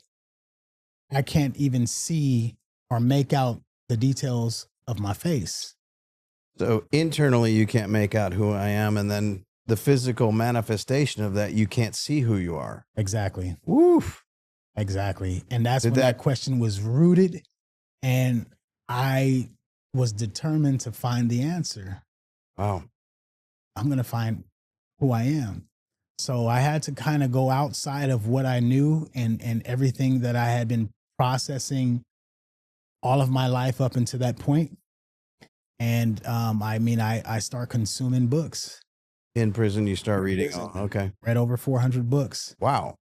B: I can't even see or make out the details of my face.
A: So internally, you can't make out who I am. And then the physical manifestation of that, you can't see who you are.
B: Exactly.
A: Woof.
B: Exactly. And that's when that question was rooted. And I was determined to find the answer.
A: Wow.
B: I'm going to find who I am. So I had to kind of go outside of what I knew and everything that I had been processing all of my life up until that point. And I start consuming books.
A: In prison, you start reading.
B: Prison.
A: Oh, okay.
B: Read over 400 books.
A: Wow.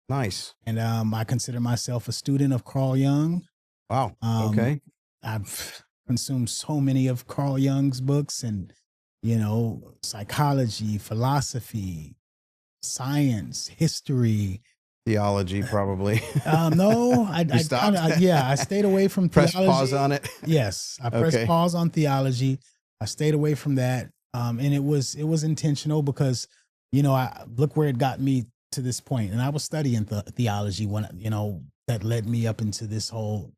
A: Nice.
B: And I consider myself a student of Carl Jung.
A: Wow. Okay.
B: I've consumed so many of Carl Jung's books, and, psychology, philosophy, science, history.
A: Theology, probably.
B: No, I
A: stopped?
B: I stayed away from
A: Press
B: theology.
A: pause on it.
B: Yes, I pressed pause on theology. I stayed away from that, and it was intentional because, I look where it got me to this point, and I was studying theology when that led me up into this whole.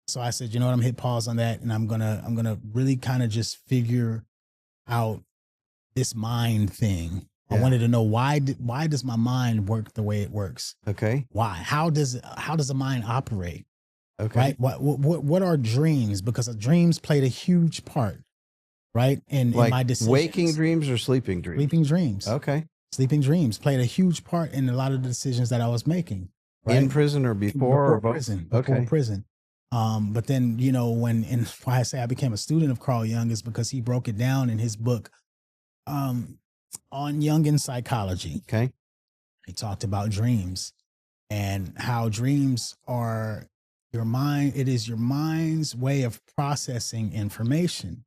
B: So I said, I'm gonna hit pause on that, and I'm gonna really kind of just figure out this mind thing. I wanted to know why does my mind work the way it works?
A: Okay.
B: Why? How does the mind operate?
A: Okay.
B: Right? What are dreams? Because dreams played a huge part, right? In my decisions.
A: Waking dreams or sleeping dreams?
B: Sleeping dreams.
A: Okay.
B: Sleeping dreams played a huge part in a lot of the decisions that I was making. Right?
A: In prison or before or both?
B: Prison.
A: Okay.
B: Before prison. But then, why I say I became a student of Carl Jung is because he broke it down in his book, on Jungian psychology.
A: Okay.
B: He talked about dreams and how dreams are your mind. It is your mind's way of processing information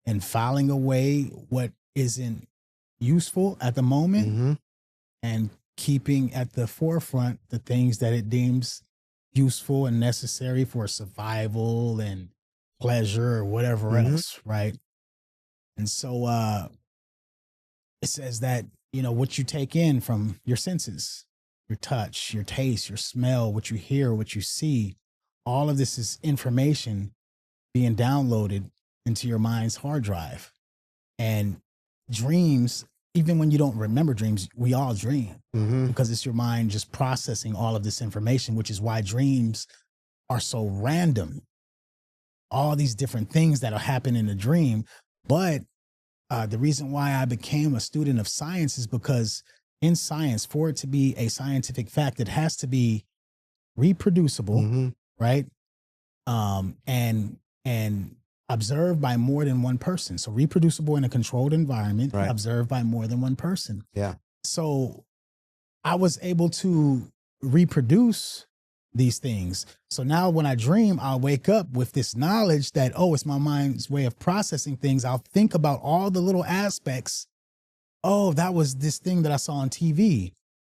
B: and filing away what isn't useful at the moment and keeping at the forefront the things that it deems useful and necessary for survival and pleasure or whatever else. Right. And so, it says that, what you take in from your senses, your touch, your taste, your smell, what you hear, what you see, all of this is information being downloaded into your mind's hard drive. And dreams, even when you don't remember dreams, we all dream because it's your mind just processing all of this information, which is why dreams are so random. All these different things that'll happen in a dream. But the reason why I became a student of science is because in science, for it to be a scientific fact, it has to be reproducible, right? And observed by more than one person. So reproducible in a controlled environment, observed by more than one person.
A: Yeah.
B: So I was able to reproduce these things. So now when I dream, I'll wake up with this knowledge that, it's my mind's way of processing things. I'll think about all the little aspects. Oh, that was this thing that I saw on TV.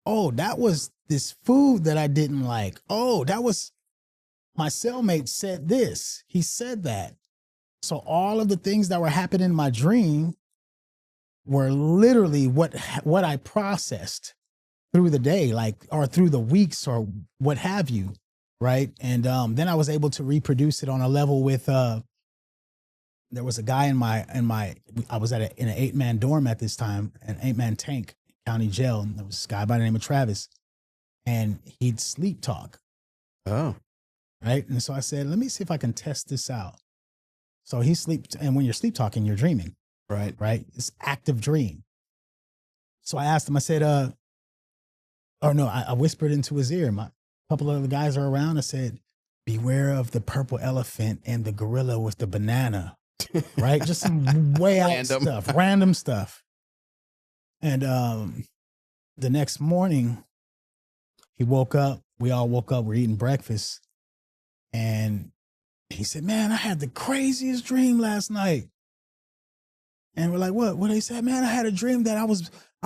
B: Oh, that was this food that I didn't like. Oh, that was my cellmate said this. He said that. So all of the things that were happening in my dream were literally what I processed through the day, or through the weeks or what have you. Right. And then I was able to reproduce it on a level with there was a guy I was in an 8-man dorm at this time, an 8-man tank, county jail. And there was this guy by the name of Travis, and he'd sleep talk.
A: Oh.
B: Right. And so I said, let me see if I can test this out. So and when you're sleep talking, you're dreaming. Right. Right. It's active dream. So I asked him, I said, I whispered into his ear. A couple of the guys are around. I said, beware of the purple elephant and the gorilla with the banana. Right? Just some way out random stuff. And the next morning, he woke up. We all woke up. We're eating breakfast. And he said, man, I had the craziest dream last night. And we're like, what? What? He said, man, I had a dream that I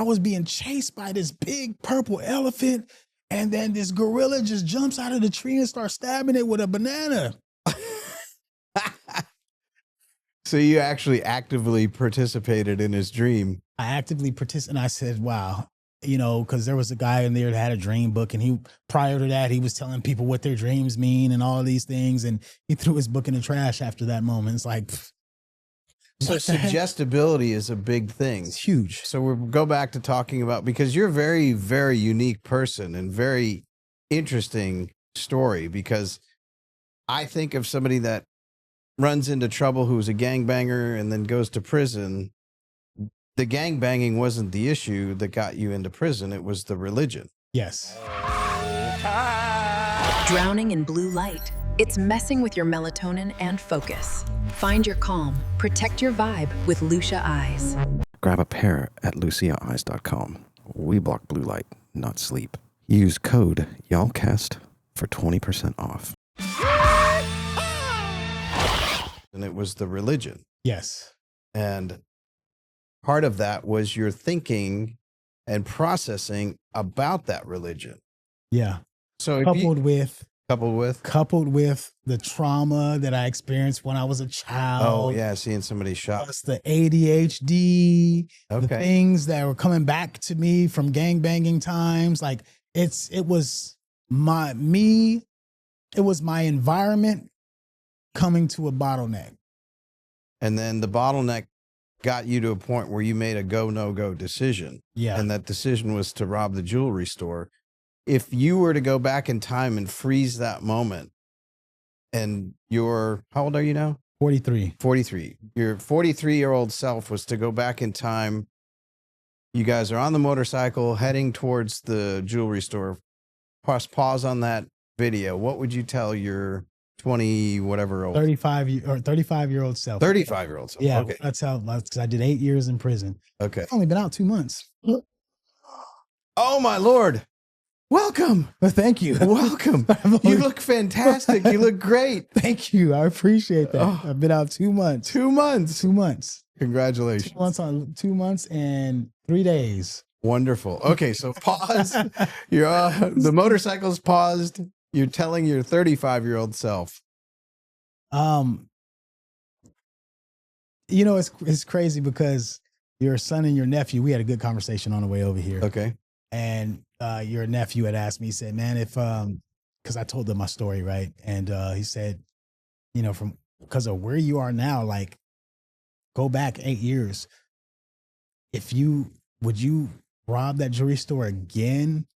B: was being chased by this big purple elephant, and then this gorilla just jumps out of the tree and starts stabbing it with a banana.
A: So you actually actively participated in his dream.
B: I actively participated, and I said, wow, because there was a guy in there that had a dream book, and prior to that, he was telling people what their dreams mean and all of these things, and he threw his book in the trash after that moment. It's like,
A: so suggestibility is a big thing.
B: It's huge.
A: So we'll go back to talking about, because you're a very, very unique person and very interesting story, because I think of somebody that runs into trouble who's a gangbanger and then goes to prison. The gangbanging wasn't the issue that got you into prison. It was the religion.
B: Yes.
D: Drowning in blue light. It's messing with your melatonin and focus. Find your calm. Protect your vibe with Lucia Eyes.
C: Grab a pair at luciaeyes.com. We block blue light, not sleep. Use code Yallcast for 20% off.
A: And it was the religion.
B: Yes.
A: And part of that was your thinking and processing about that religion.
B: Yeah.
A: So
B: Coupled with
A: the
B: trauma that I experienced when I was a child.
A: Oh yeah, seeing somebody shot.
B: Plus the ADHD, the
A: Okay.
B: things that were coming back to me from gangbanging times. Like it was my environment coming to a bottleneck.
A: And then the bottleneck got you to a point where you made a go, no go decision.
B: Yeah.
A: And that decision was to rob the jewelry store. If you were to go back in time and freeze that moment, and how old are you now?
B: 43.
A: 43. Your 43-year-old self was to go back in time. You guys are on the motorcycle heading towards the jewelry store. Pause on that video. What would you tell your 20 whatever old
B: 35-year-old self.
A: 35-year-old self?
B: Yeah,
A: Okay.
B: that's because I did 8 years in prison.
A: Okay.
B: I've only been out 2 months.
A: Oh my Lord. Welcome.
B: Well, thank you.
A: Welcome. You look fantastic. You look great.
B: Thank you. I appreciate that.
A: Oh.
B: I've been out 2 months.
A: 2 months.
B: 2 months.
A: Congratulations.
B: 2 months and 3 days.
A: Wonderful. Okay, so pause. You're the motorcycle's paused. You're telling your 35-year-old self.
B: It's crazy because your son and your nephew, we had a good conversation on the way over here.
A: Okay.
B: And your nephew had asked me, he said, man, because I told them my story, right? And he said, because of where you are now, like, go back 8 years. Would you rob that jewelry store again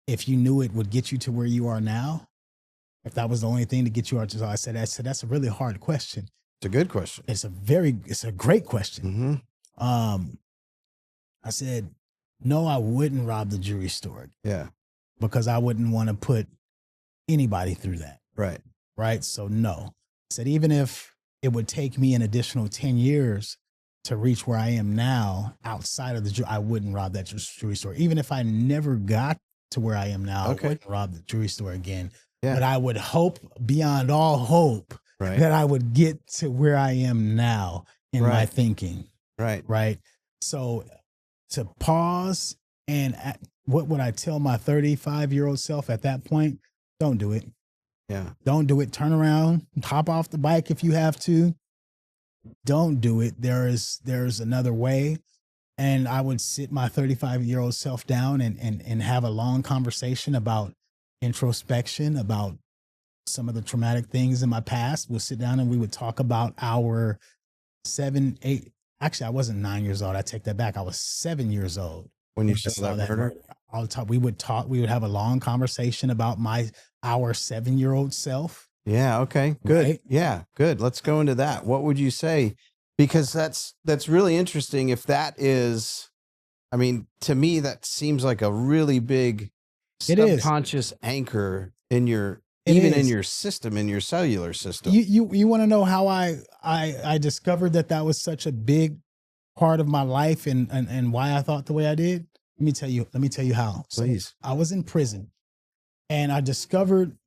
B: if you knew it would get you to where you are now? If that was the only thing to get you out. So I said, that's a really hard question.
A: It's a good question.
B: It's a great question.
A: Mm-hmm.
B: I said, no, I wouldn't rob the jewelry store.
A: Yeah.
B: Because I wouldn't want to put anybody through that.
A: Right.
B: Right. So no. I said, even if it would take me an additional 10 years to reach where I am now outside of the jewelry, I wouldn't rob that jewelry store. Even if I never got to where I am now,
A: Okay.
B: I wouldn't rob the jewelry store again.
A: Yeah.
B: But I would hope beyond all hope
A: Right.
B: that I would get to where I am now in my
A: Right.
B: thinking.
A: Right.
B: Right. So to pause and what would I tell my 35-year-old self at that point? Don't do it.
A: Yeah.
B: Don't do it. Turn around, hop off the bike if you have to. Don't do it. There's another way. And I would sit my 35-year-old self down and have a long conversation about introspection, about some of the traumatic things in my past. We'll sit down and we would talk about our 7, 8. Actually, I wasn't 9 years old. I take that back. I was 7 years old.
A: When you
B: I
A: saw that murder?
B: All the time. We would have a long conversation about our 7-year-old self.
A: Yeah. Okay. Good.
B: Right?
A: Yeah. Good. Let's go into that. What would you say? Because that's really interesting. If that is, I mean, to me, that seems like a really big
B: It is.
A: subconscious anchor in your,
B: It
A: even
B: is.
A: in your system, in your cellular system.
B: You want to know how I discovered that was such a big part of my life and why I thought the way I did? Let me tell you how.
A: Please.
B: So I was in prison and I discovered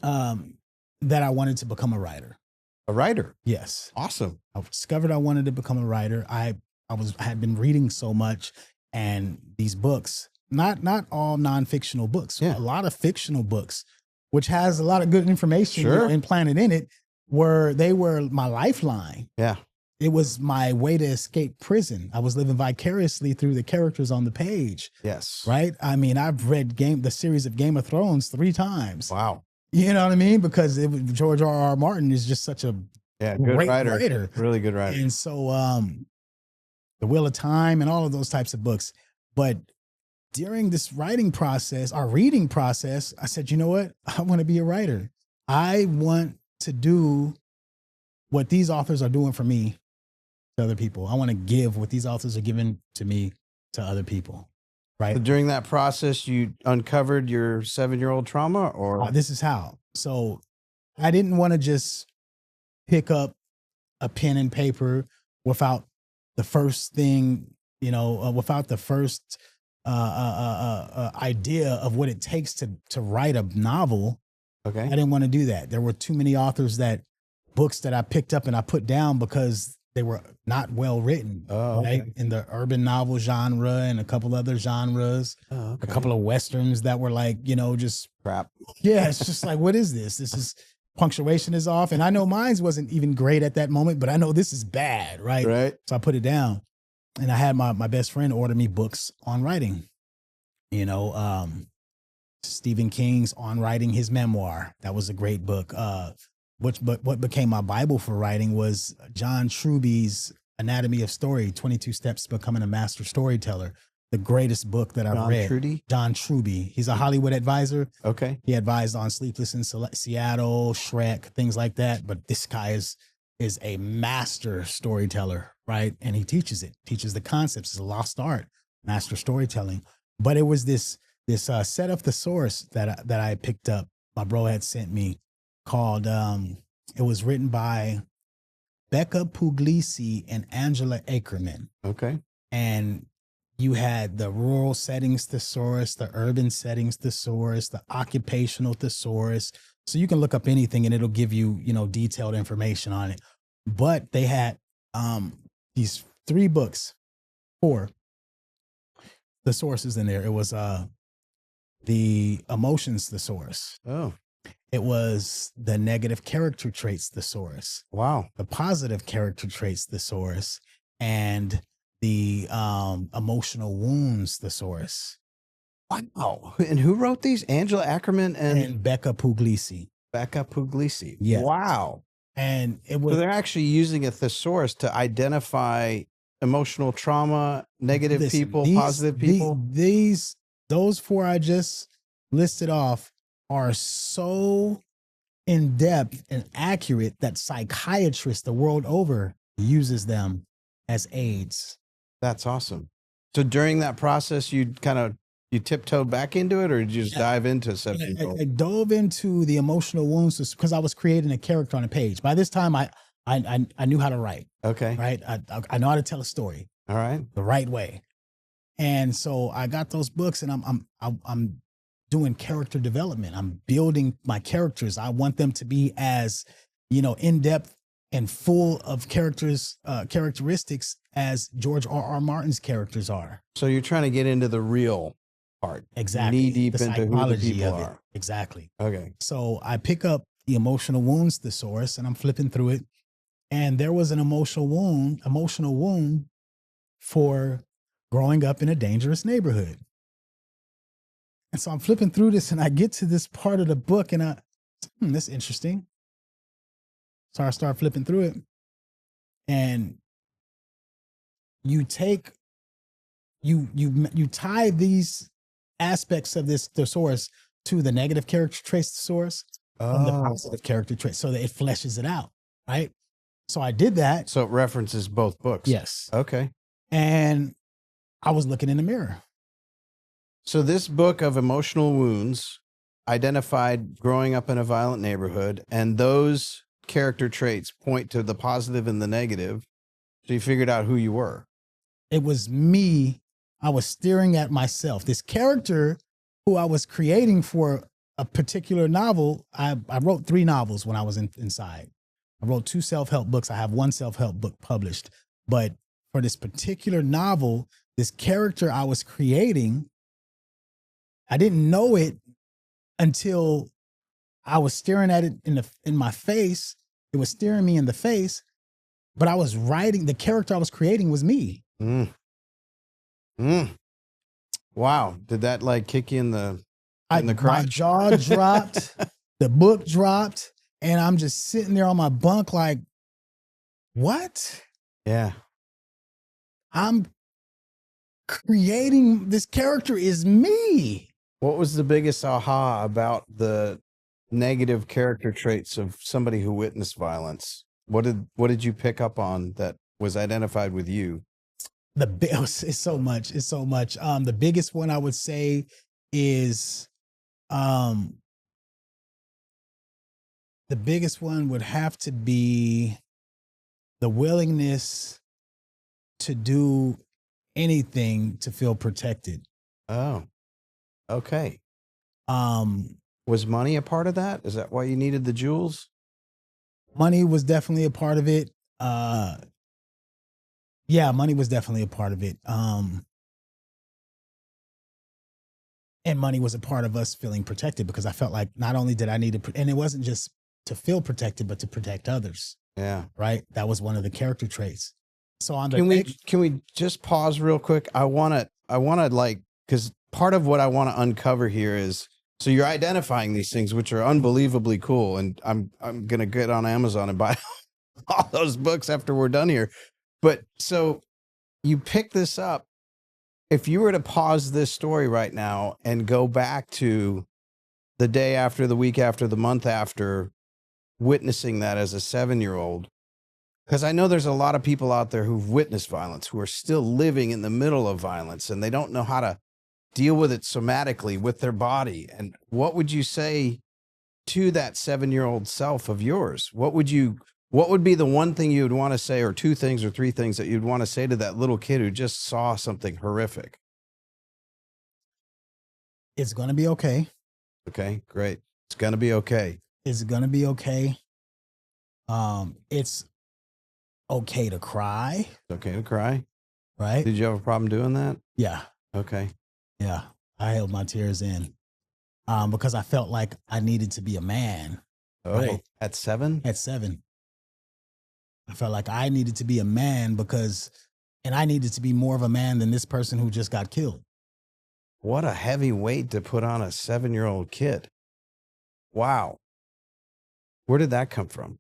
B: that I wanted to become a writer.
A: A writer.
B: Yes.
A: Awesome.
B: I discovered I wanted to become a writer. I had been reading so much, and these books, not all non-fictional books,
A: Yeah.
B: a lot of fictional books, which has a lot of good information
A: Sure.
B: implanted in it, they were my lifeline.
A: Yeah.
B: It was my way to escape prison. I was living vicariously through the characters on the page,
A: Yes.
B: right? I mean, I've read the series of Game of Thrones 3 times.
A: Wow.
B: You know what I mean? Because George R.R. Martin is just such a
A: Yeah. Good
B: great
A: writer.
B: writer.
A: Really good writer.
B: And so The Wheel of Time and all of those types of books. But during this reading process, I said, you know what? I want to be a writer. I want to do what these authors are doing for me to other people. I want to give what these authors are giving to me to other people. Right.
A: So during that process, you uncovered your 7-year-old trauma, or
B: This is how. So I didn't want to just pick up a pen and paper without the first thing, without the first idea of what it takes to write a novel.
A: Okay.
B: I didn't want to do that. There were too many books that I picked up and I put down because they were not well written.
A: Oh, okay.
B: Right? In the urban novel genre and a couple other genres,
A: Oh, okay.
B: a couple of Westerns that were like, just
A: crap.
B: Yeah, it's just like, what is this? This is punctuation is off. And I know mine wasn't even great at that moment, but I know this is bad, right?
A: Right.
B: So I put it down. And I had my best friend order me books on writing. Stephen King's On Writing His Memoir. That was a great book. What became my Bible for writing was John Truby's Anatomy of Story, 22 Steps to Becoming a Master Storyteller. The greatest book that I've read. John Truby. He's a Hollywood advisor.
A: Okay.
B: He advised on Sleepless in Seattle, Shrek, things like that. But this guy is a master storyteller, right? And he teaches the concepts. It's a lost art, master storytelling. But it was this set of thesaurus that I picked up. My bro had sent me called. It was written by Becca Puglisi and Angela Ackerman.
A: Okay.
B: And you had the rural settings thesaurus, the urban settings thesaurus, the occupational thesaurus. So you can look up anything and it'll give you, detailed information on it. But they had these 4 thesauruses in there. It was the emotions thesaurus.
A: Oh.
B: It was the negative character traits thesaurus.
A: Wow.
B: The positive character traits thesaurus, and the emotional wounds thesaurus.
A: Wow. And who wrote these? Angela Ackerman and
B: Becca Puglisi.
A: Becca Puglisi.
B: Yeah.
A: Wow.
B: And it was.
A: So they're actually using a thesaurus to identify emotional trauma, negative people, positive people.
B: Those 4 I just listed off are so in depth and accurate that psychiatrists the world over uses them as aids.
A: That's awesome. So during that process, you tiptoed back into it, or did you just dive into something?
B: I dove into the emotional wounds because I was creating a character on a page. By this time, I knew how to write.
A: Okay.
B: Right. I know how to tell a story.
A: All right.
B: The right way. And so I got those books, and I'm doing character development. I'm building my characters. I want them to be as, in depth and full of characteristics as George R.R. Martin's characters are.
A: So you're trying to get into the real part.
B: Exactly.
A: Knee deep into who the people are.
B: Exactly.
A: Okay.
B: So I pick up the emotional wounds thesaurus and I'm flipping through it. And there was an emotional wound for growing up in a dangerous neighborhood. And so I'm flipping through this and I get to this part of the book and that's interesting. So I start flipping through it, and you tie these aspects of this thesaurus to the negative character traits thesaurus from the positive character traits so that it fleshes it out, right? So I did that.
A: So it references both books.
B: Yes.
A: Okay.
B: And I was looking in the mirror.
A: So this book of emotional wounds identified growing up in a violent neighborhood, and those character traits point to the positive and the negative. So you figured out who you were.
B: It was me. I was staring at myself. This character who I was creating for a particular novel. I wrote 3 novels when I was inside. I wrote 2 self-help books. I have 1 self-help book published. But for this particular novel, this character I was creating, I didn't know it until I was staring at it in my face. It was staring me in the face, but I was writing, the character I was creating was me.
A: Wow. Did that like kick you in the crotch?
B: My jaw dropped, the book dropped, and I'm just sitting there on my bunk like, what?
A: Yeah.
B: I'm creating, this character is me.
A: What was the biggest aha about the negative character traits of somebody who witnessed violence? What did you pick up on that was identified with you?
B: It's so much. The biggest one I would say is The biggest one would have to be the willingness to do anything to feel protected.
A: Oh, okay.
B: Um,
A: Was money a part of that? Is that why you needed the jewels?
B: Money was definitely a part of it. Yeah, money was definitely a part of it. And money was a part of us feeling protected because I felt like not only did I need to, and it wasn't just to feel protected, but to protect others.
A: Yeah.
B: Right. That was one of the character traits. So on the
A: can we just pause real quick? I want to like, because part of what I want to uncover here is, so you're identifying these things, which are unbelievably cool. And I'm going to get on Amazon and buy all those books after we're done here. But so you pick this up. If you were to pause this story right now and go back to the day after, the week after, the month after, witnessing that as a 7-year-old, because I know there's a lot of people out there who've witnessed violence, who are still living in the middle of violence, and they don't know how to deal with it somatically with their body. And what would you say to that 7-year-old self of yours? What would be the one thing you would want to say, or two things or three things that you'd want to say to that little kid who just saw something horrific?
B: It's going to be okay.
A: Okay, great. It's going to be okay.
B: It's going to be okay. It's okay to cry.
A: It's okay to cry.
B: Right.
A: Did you have a problem doing that?
B: Yeah.
A: Okay.
B: Yeah. I held my tears in because I felt like I needed to be a man.
A: Oh,
B: right?
A: At 7?
B: At 7. I felt like I needed to be a man and I needed to be more of a man than this person who just got killed.
A: What a heavy weight to put on a 7-year-old kid. Wow. Where did that come from?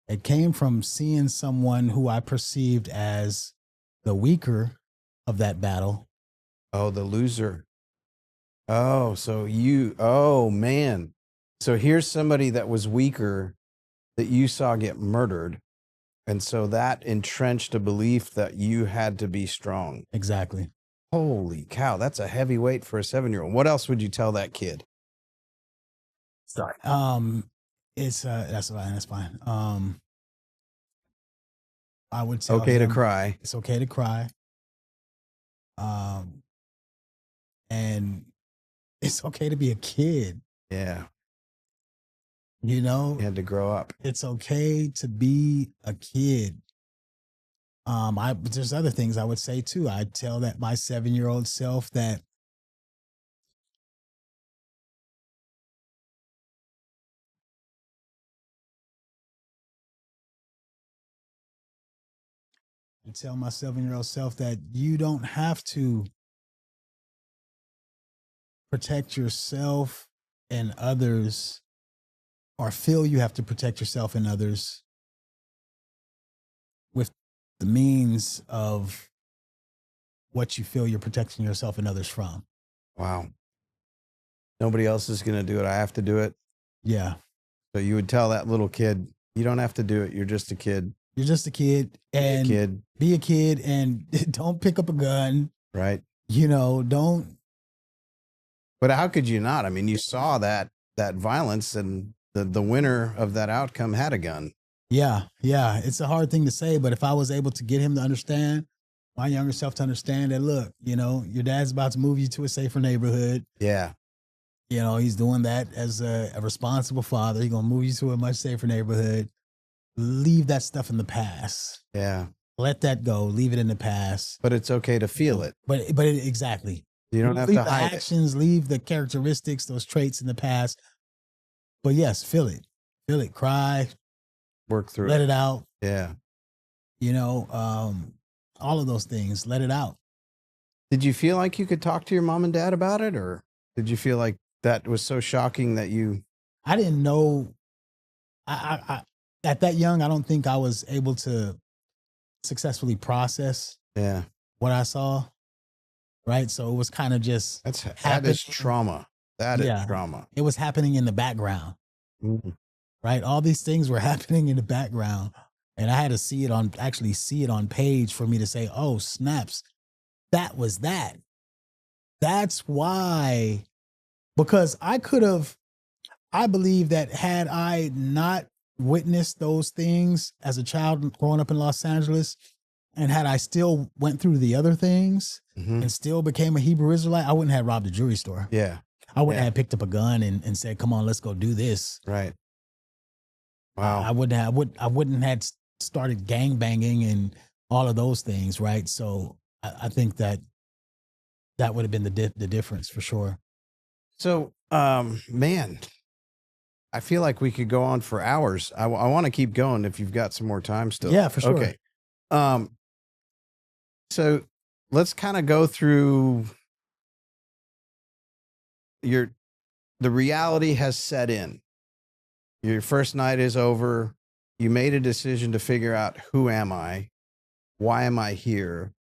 B: It came from seeing someone who I perceived as the weaker of that battle.
A: Oh, the loser. Oh, oh man. So here's somebody that was weaker that you saw get murdered. And so that entrenched a belief that you had to be strong.
B: Exactly.
A: Holy cow. That's a heavy weight for a 7-year-old. What else would you tell that kid?
B: Sorry. It's that's fine. That's fine. I would tell
A: okay
B: him
A: to cry.
B: It's okay to cry. And it's okay to be a kid.
A: Yeah.
B: You know,
A: You had to grow up.
B: it's okay to be a kid. There's other things I would say too. I'd tell that my 7-year-old self that you don't have to protect yourself and others, or feel you have to protect yourself and others with the means of what you feel you're protecting yourself and others from.
A: Wow. Nobody else is going to do it. I have to do it.
B: Yeah.
A: So you would tell that little kid, you don't have to do it. You're just a kid.
B: You're just a kid, and be a kid and don't pick up a gun.
A: Right.
B: You know, don't.
A: But how could you not? I mean, you saw that violence, and the winner of that outcome had a gun.
B: Yeah. Yeah. It's a hard thing to say, but if I was able to get him to understand, my younger self to understand that, look, you know, your dad's about to move you to a safer neighborhood.
A: Yeah.
B: You know, he's doing that as a responsible father. He's going to move you to a much safer neighborhood. Leave that stuff in the past.
A: Yeah.
B: Let that go. Leave it in the past.
A: But it's okay to feel it.
B: Exactly.
A: You don't have
B: leave
A: to
B: the
A: hide
B: actions, leave the characteristics, those traits in the past. But yes, feel it. Feel it. Cry.
A: Work through
B: let it out.
A: Yeah.
B: You know, all of those things. Let it out.
A: Did you feel like you could talk to your mom and dad about it, or did you feel like that was so shocking that you?
B: I didn't know. I at that young, I don't think I was able to successfully process what I saw. Right. So it was kind of just
A: that is trauma. That is trauma.
B: It was happening in the background.
A: Mm-hmm.
B: Right. All these things were happening in the background. And I had to see it on page for me to say, oh, snaps. That was that. That's why, because I could have I believe that had I not witnessed those things as a child growing up in Los Angeles, and had I still went through the other things and still became a Hebrew Israelite, I wouldn't have robbed a jewelry store.
A: Yeah.
B: I wouldn't have picked up a gun and said, come on, let's go do this.
A: Right. Wow.
B: I wouldn't have started gang banging and all of those things. Right. So I think that would have been the difference for sure.
A: So, man, I feel like we could go on for hours. I want to keep going if you've got some more time still.
B: Yeah, for sure.
A: Okay. So let's kind of go through the reality has set in. Your first night is over. You made a decision to figure out, who am I? Why am I here?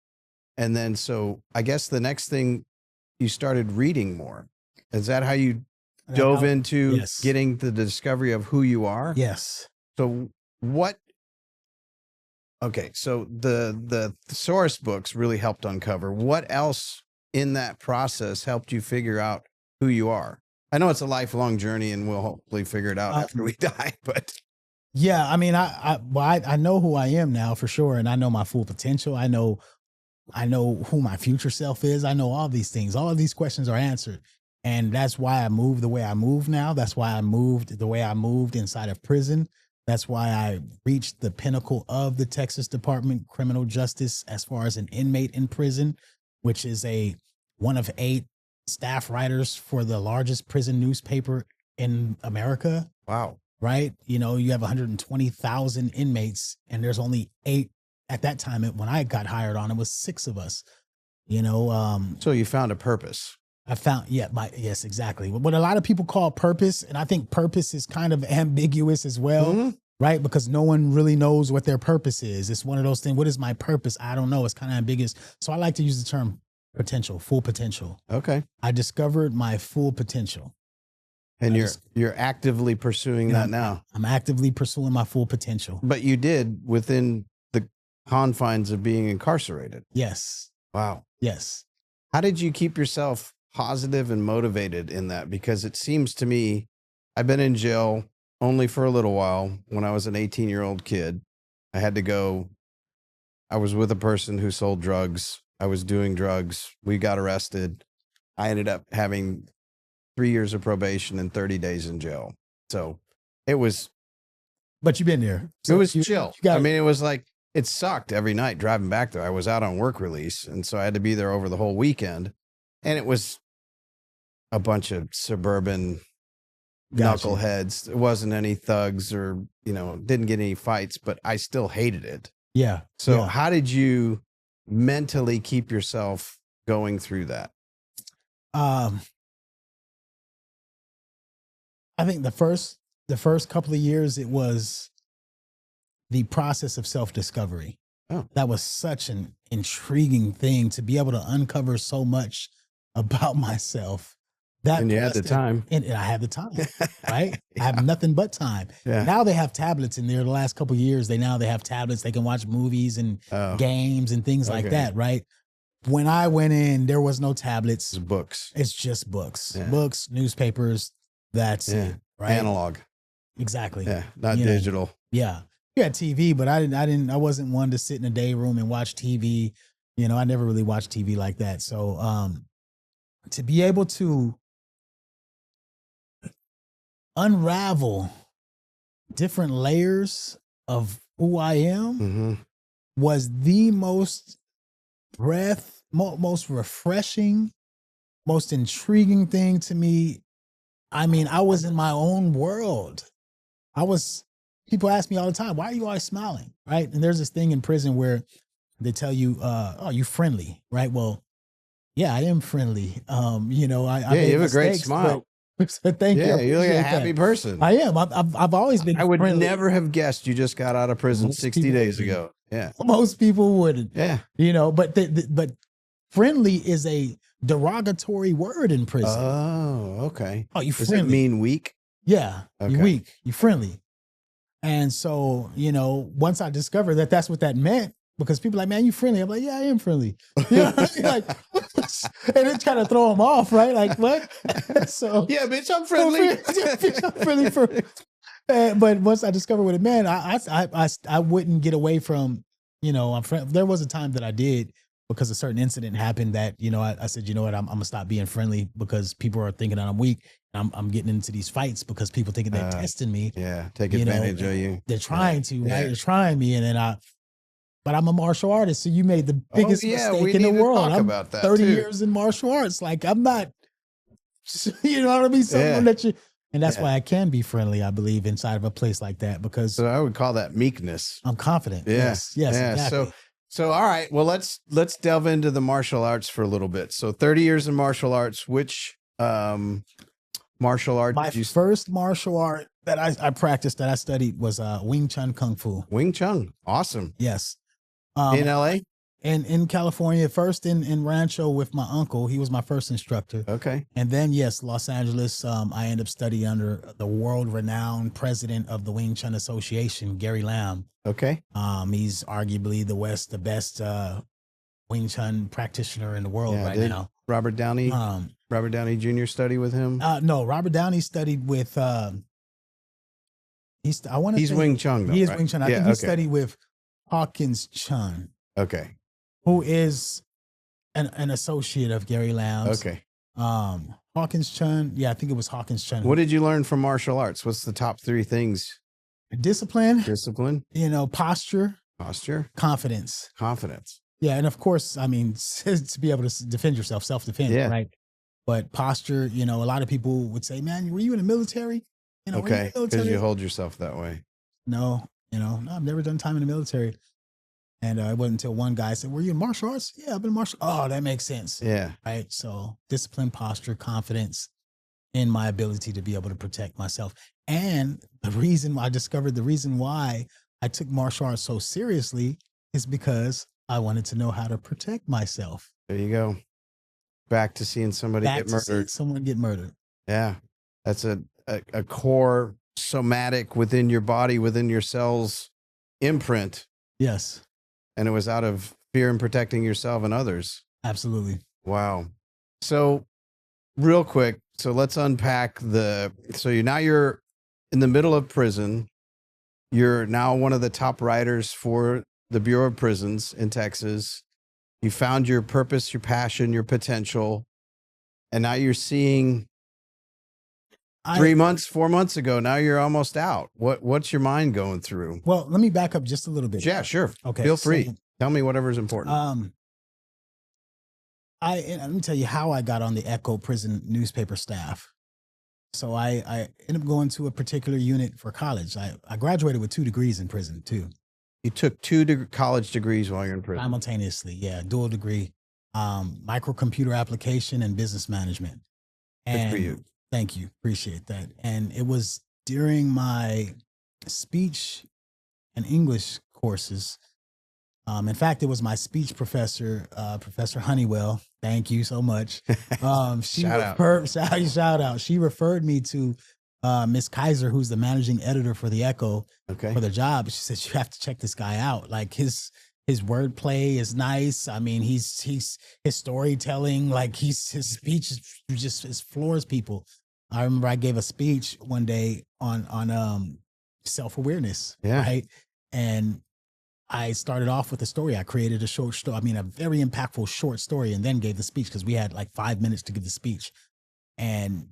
A: And then, so I guess the next thing, you started reading more. Is that how you dove into getting the discovery of who you are?
B: Yes.
A: So okay, so the source books really helped uncover. What else in that process helped you figure out who you are? I know it's a lifelong journey, and we'll hopefully figure it out after we die, but.
B: Yeah, I mean, I know who I am now for sure, and I know my full potential. I know who my future self is. I know all these things. All of these questions are answered. And that's why I move the way I move now. That's why I moved the way I moved inside of prison. That's why I reached the pinnacle of the Texas Department of Criminal Justice as far as an inmate in prison, which is one of 8 staff writers for the largest prison newspaper in America.
A: Wow.
B: Right? You know, you have 120,000 inmates, and there's only 8 at that time. When I got hired on, it was 6 of us. You know,
A: so you found a purpose.
B: I found, yes, exactly. What a lot of people call purpose, and I think purpose is kind of ambiguous as well, right? Because no one really knows what their purpose is. It's one of those things. What is my purpose? I don't know. It's kind of ambiguous. So I like to use the term potential, full potential.
A: Okay.
B: I discovered my full potential.
A: And you're actively pursuing that now.
B: I'm actively pursuing my full potential.
A: But you did within the confines of being incarcerated.
B: Yes.
A: Wow.
B: Yes.
A: How did you keep yourself positive and motivated in that? Because it seems to me, I've been in jail only for a little while. When I was an 18-year-old kid, I had to go. I was with a person who sold drugs. I was doing drugs. We got arrested. I ended up having 3 years of probation and 30 days in jail. So it was.
B: But you've been there. So
A: it was chill. I mean, it was like, it sucked every night driving back there. I was out on work release, and so I had to be there over the whole weekend. And it was a bunch of suburban knuckleheads. It wasn't any thugs or, didn't get any fights, but I still hated it.
B: Yeah.
A: So how did you mentally keep yourself going through that?
B: I think the first couple of years, it was the process of self-discovery.
A: Oh.
B: That was such an intriguing thing, to be able to uncover so much about myself.
A: And you had the time.
B: And I had the time, right? I have nothing but time.
A: Yeah.
B: Now they have tablets in there. The last couple of years, they have tablets. They can watch movies and games and things like that, right? When I went in, there was no tablets.
A: It's books.
B: It's just books.
A: Yeah.
B: Books, newspapers. That's it, right?
A: Analog.
B: Exactly.
A: Yeah, not digital.
B: Yeah. We had TV, but I wasn't one to sit in a day room and watch TV. I never really watched TV like that. So to be able to unravel different layers of who I am was the most refreshing, most intriguing thing to me. I mean, I was in my own world. People ask me all the time, why are you always smiling? Right. And there's this thing in prison where they tell you, oh, you friendly, right? Well, yeah, I am friendly. You have a great smile. Thank you.
A: Yeah, you're like a happy person.
B: I am. I've always been.
A: I would
B: friendly.
A: never have guessed you just got out of prison 60 days ago. Yeah.
B: Most people wouldn't.
A: Yeah.
B: But friendly is a derogatory word in prison.
A: Oh, okay.
B: Oh, you
A: Does
B: friendly.
A: it mean weak?
B: Yeah.
A: Okay.
B: You weak. You friendly. And so, once I discovered that that's what that meant, because people are like, man, you friendly. I'm like, yeah, I am friendly. Like, And it kind of throw them off, right? Like what? So
A: yeah, bitch, I'm friendly.
B: I'm friendly for. But once I discovered what it meant, I wouldn't get away from, there was a time that I did because a certain incident happened that, I said, you know what, I'm gonna stop being friendly because people are thinking that I'm weak. I'm getting into these fights because people thinking they're testing me.
A: Yeah, take advantage of you.
B: They're trying to, right? They're trying me, and then but I'm a martial artist, so you made the biggest mistake in the world. I'm
A: about that
B: 30 years in martial arts. Like I'm not, you know what I mean? Someone that you. And that's why I can be friendly, I believe, inside of a place like that, because
A: so I would call that meekness.
B: I'm confident.
A: Yeah.
B: Yes, exactly.
A: So all right, well let's delve into the martial arts for a little bit. So 30 years in martial arts, which martial art?
B: My first martial art that I practiced, that I studied, was Wing Chun Kung Fu.
A: Wing Chun, awesome.
B: Yes.
A: In LA?
B: And in California, first in Rancho with my uncle. He was my first instructor.
A: Okay.
B: And then, yes, Los Angeles, I ended up studying under the world-renowned president of the Wing Chun Association, Gary Lam.
A: Okay.
B: He's arguably the best Wing Chun practitioner in the world now.
A: Robert Downey Jr. study with him?
B: No, Robert Downey studied with, he's
A: Wing Chun, though,
B: he is
A: right?
B: Wing Chun. I think he studied with Hawkins Chun.
A: Okay.
B: Who is an associate of Gary Lam's.
A: Okay.
B: Hawkins Chun. Yeah, I think it was Hawkins Chun.
A: What did you learn from martial arts? What's the top 3 things?
B: Discipline. Posture. Confidence. Yeah, and of course, I mean, to be able to defend yourself, self-defense, right? But posture, a lot of people would say, man, were you in the military?
A: Okay, because you hold yourself that way.
B: No, no, I've never done time in the military. And it wasn't until one guy said, were you in martial arts? Yeah, I've been in martial arts. Oh, that makes sense.
A: Yeah.
B: Right. So discipline, posture, confidence in my ability to be able to protect myself. And the reason why I took martial arts so seriously is because I wanted to know how to protect myself.
A: There you go. Back to seeing somebody get murdered.
B: Someone get murdered.
A: Yeah. That's a core somatic within your body, within your cells imprint.
B: Yes.
A: And it was out of fear and protecting yourself and others.
B: Absolutely.
A: Wow. So real quick, so let's unpack you're in the middle of prison. You're now one of the top writers for the Bureau of Prisons in Texas. You found your purpose, your passion, your potential. And now you're seeing 4 months ago, now you're almost out. What's your mind going through?
B: Well, let me back up just a little bit.
A: Yeah, sure.
B: Okay.
A: Feel free. Tell me whatever's important.
B: Let me tell you how I got on the Echo prison newspaper staff. So I ended up going to a particular unit for college. I graduated with 2 degrees in prison too.
A: You took 2 college degrees while you're in prison?
B: Simultaneously, yeah, dual degree, microcomputer application and business management.
A: Good for you.
B: Thank you. Appreciate that. And it was during my speech and English courses. In fact, it was my speech professor, Professor Honeywell. Thank you so much. Shout out. She referred me to Miss Kaiser, who's the managing editor for the Echo, for the job. She said, you have to check this guy out. Like his wordplay is nice. I mean, his storytelling, like his speech is floors people. I remember I gave a speech one day on self-awareness.
A: Yeah.
B: Right. And I started off with a story. I created a short story. I mean, a very impactful short story, and then gave the speech because we had like 5 minutes to give the speech. And,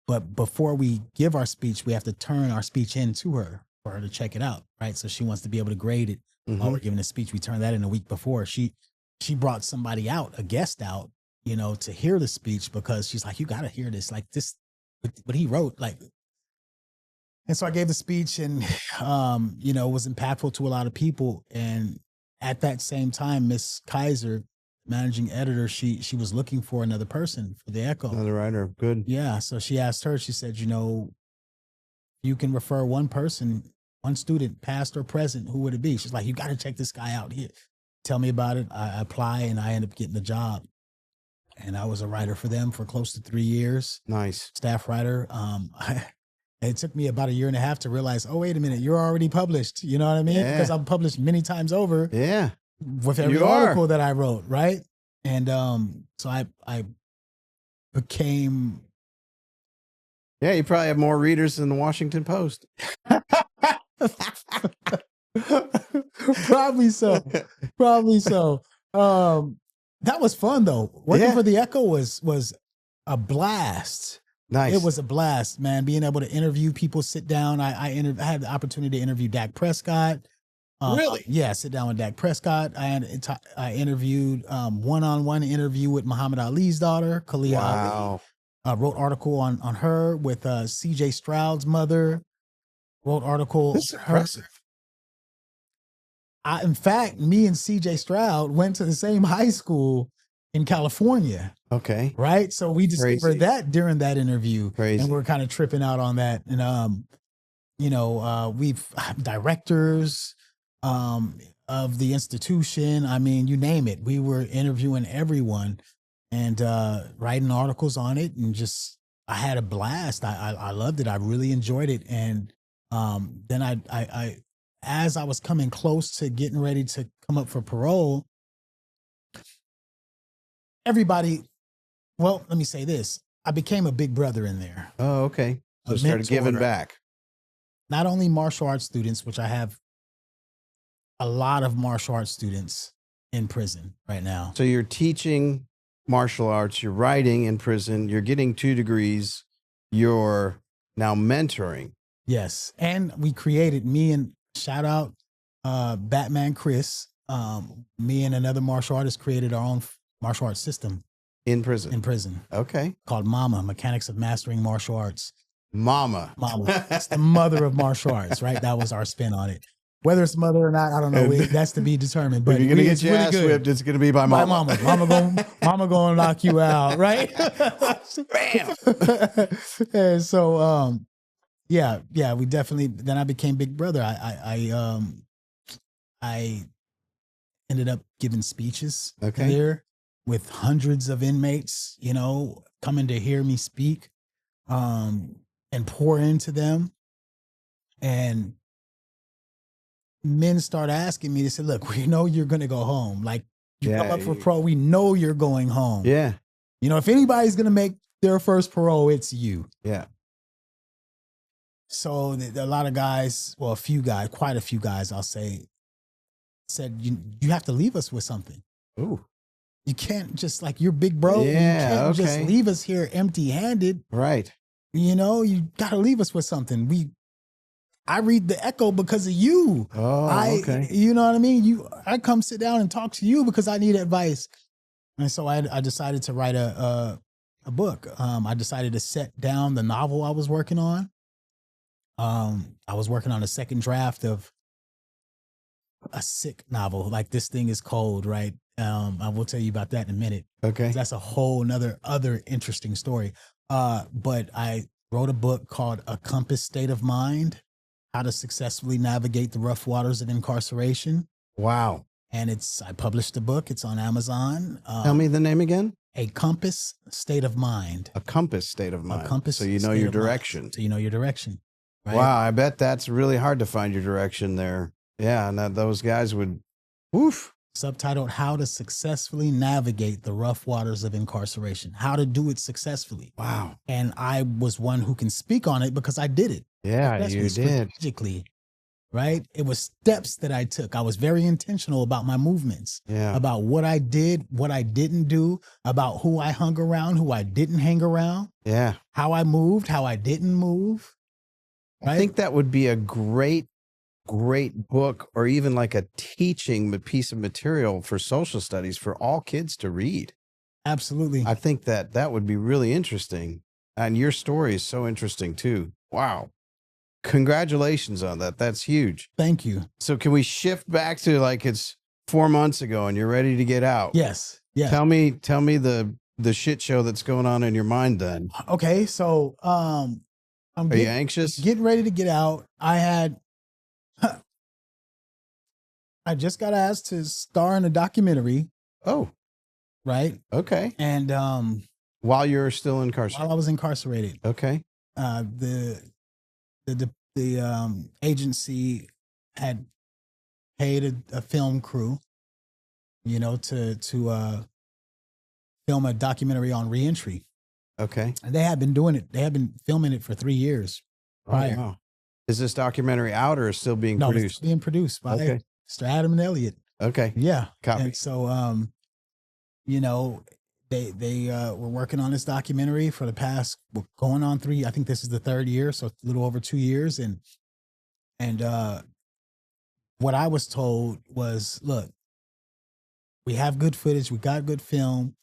B: but before we give our speech, we have to turn our speech in to her for her to check it out. Right. So she wants to be able to grade it while we're giving a speech. We turned that in a week before. She brought somebody out, a guest out, to hear the speech, because she's like, you got to hear this, like this, what he wrote, like. And so I gave the speech, and, it was impactful to a lot of people. And at that same time, Miss Kaiser, managing editor, she was looking for another person for the Echo.
A: Another writer. Good.
B: Yeah. So she asked her, she said, you can refer one person, one student, past or present, who would it be? She's like, you got to check this guy out here. Tell me about it. I apply, and I end up getting the job. And I was a writer for them for close to 3 years.
A: Nice.
B: Staff writer. It took me about 1.5 years to realize, oh, wait a minute, you're already published. You know what I mean?
A: Yeah.
B: Because I'm published many times over.
A: Yeah.
B: With every article that I wrote, right? And so I became
A: Yeah, you probably have more readers than the Washington Post.
B: probably so. Probably so. That was fun though. Working
A: Yeah.
B: for the Echo was a blast.
A: Nice.
B: It was a blast, man. Being able to interview people, sit down. I had the opportunity to interview Dak Prescott.
A: Really?
B: Yeah, sit down with Dak Prescott. I interviewed one-on-one interview with Muhammad Ali's daughter, Kalia Ali.
A: Wow.
B: Wrote article on her with C.J. Stroud's mother. Wrote article.
A: This is impressive.
B: In fact, me and C.J. Stroud went to the same high school in California.
A: Okay.
B: Right. So we discovered
A: Crazy.
B: that during that interview.
A: Crazy.
B: And we're kind of tripping out on that. And, we've directors of the institution. I mean, you name it. We were interviewing everyone and writing articles on it. And just, I had a blast. I loved it. I really enjoyed it. And then I as I was coming close to getting ready to come up for parole, everybody, well, let me say this. I became a big brother in there.
A: Oh, okay. So
B: A
A: started giving
B: mentor.
A: back.
B: Not only martial arts students, which I have a lot of martial arts students in prison right now.
A: So you're teaching martial arts, you're writing in prison, you're getting 2 degrees, you're now mentoring.
B: Yes. And we created, me and shout out Batman Chris, me and another martial artist created our own martial arts system
A: In prison.
B: in prison
A: Okay.
B: called MAMA, Mechanics of Mastering Martial Arts.
A: Mama.
B: Mama. It's the mother of martial arts, right? That was our spin on it. Whether it's mother or not, I don't know. That's to be determined. But
A: If you're going to get
B: it's
A: your
B: really
A: ass
B: good.
A: whipped, it's going to be by
B: My
A: mama.
B: mama gonna knock you out, right?
A: Bam.
B: And so, yeah, we definitely. Then I became big brother. I ended up giving speeches
A: Okay.
B: there with hundreds of inmates, coming to hear me speak, and pour into them. And men start asking me, they said, look, we know you're going to go home. Like, you
A: Yeah,
B: come up for parole, we know you're going home.
A: Yeah.
B: If anybody's going to make their first parole, it's you.
A: Yeah.
B: So a lot of guys, well, quite a few guys, I'll say, said, you have to leave us with something.
A: Ooh.
B: You can't just, like, you're big bro.
A: Yeah,
B: you can't just
A: okay.
B: leave us here empty handed.
A: Right.
B: You got to leave us with something. I read the Echo because of you.
A: Oh, okay.
B: You know what I mean? I come sit down and talk to you because I need advice. And so I decided to write a book. I decided to set down the novel I was working on. I was working on a second draft of a sick novel. Like, This Thing Is Cold, right? I will tell you about that in a minute.
A: Okay.
B: That's a whole other interesting story. But I wrote a book called A Compass State of Mind: How to Successfully Navigate the Rough Waters of Incarceration.
A: Wow.
B: And I published the book. It's on Amazon.
A: Tell me the name again.
B: A Compass State of Mind.
A: A compass state of mind.
B: A compass.
A: So you know
B: state
A: your
B: of mind.
A: direction.
B: So you know your direction. Right?
A: Wow. I bet that's really hard to find your direction there. Yeah. And those guys would, woof.
B: Subtitled How to Successfully Navigate the Rough Waters of Incarceration. How to do it successfully.
A: Wow.
B: And I was one who can speak on it because I did it.
A: Yeah,
B: That's
A: you did.
B: strategically, right? It was steps that I took. I was very intentional about my movements,
A: Yeah.
B: about what I did, what I didn't do, about who I hung around, who I didn't hang around,
A: Yeah.
B: how I moved, how I didn't move. Right?
A: I think that would be a great book, or even like a teaching piece of material for social studies for all kids to read.
B: Absolutely.
A: I think that would be really interesting. And your story is so interesting too. Wow. Congratulations on that. That's huge.
B: Thank you.
A: So can we shift back to, like, it's 4 months ago and you're ready to get out?
B: Yes. Yeah.
A: Tell me the shit show that's going on in your mind then.
B: Okay. So,
A: Are you anxious?
B: getting ready to get out. I just got asked to star in a documentary,
A: Oh,
B: right?
A: okay.
B: And
A: While you're still incarcerated.
B: while I was incarcerated,
A: Okay.
B: the agency had paid a film crew, to film a documentary on reentry.
A: Okay.
B: And they had been doing it. They had been filming it for 3 years prior.
A: Oh, wow. Is this documentary out or is still being
B: No,
A: produced?
B: it's being produced by Mr. Adam and Elliot.
A: Okay.
B: Yeah.
A: Copy.
B: And so, you know, they were working on this documentary for the past, going on 3, I think this is the 3rd year, so a little over 2 years. And what I was told was, look, we have good footage, we got good film.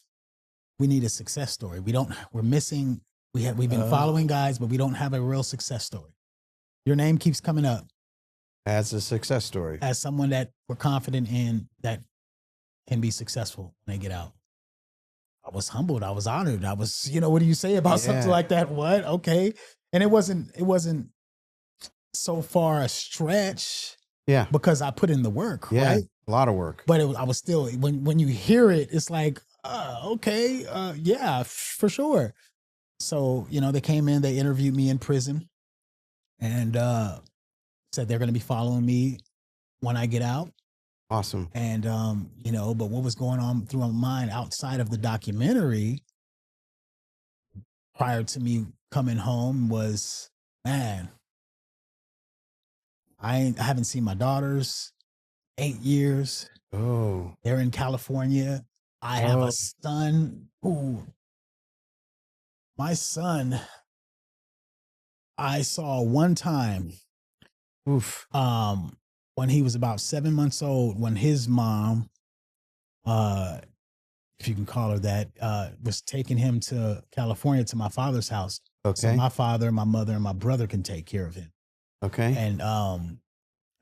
B: We need a success story. We're missing, we've been following guys, but we don't have a real success story. Your name keeps coming up
A: As a success story.
B: as someone that we're confident in that can be successful when they get out. I was humbled. I was honored. I was, you know, what do you say about something like that? What? Okay. And it wasn't so far a stretch.
A: Yeah.
B: Because I put in the work,
A: Yeah.
B: right?
A: A lot of work.
B: But I was still, when you hear it, it's like, okay, yeah, for sure. So, you know, they came in, they interviewed me in prison and said they're going to be following me when I get out.
A: Awesome.
B: And, you know, but what was going on through my mind outside of the documentary prior to me coming home was, man, I haven't seen my daughters 8 years.
A: Oh.
B: They're in California. I have a son who, my son, I saw one time.
A: Oof.
B: When he was about 7 months old, when his mom, if you can call her that, was taking him to California to my father's house.
A: Okay.
B: So my father, my mother, and my brother can take care of him.
A: Okay.
B: And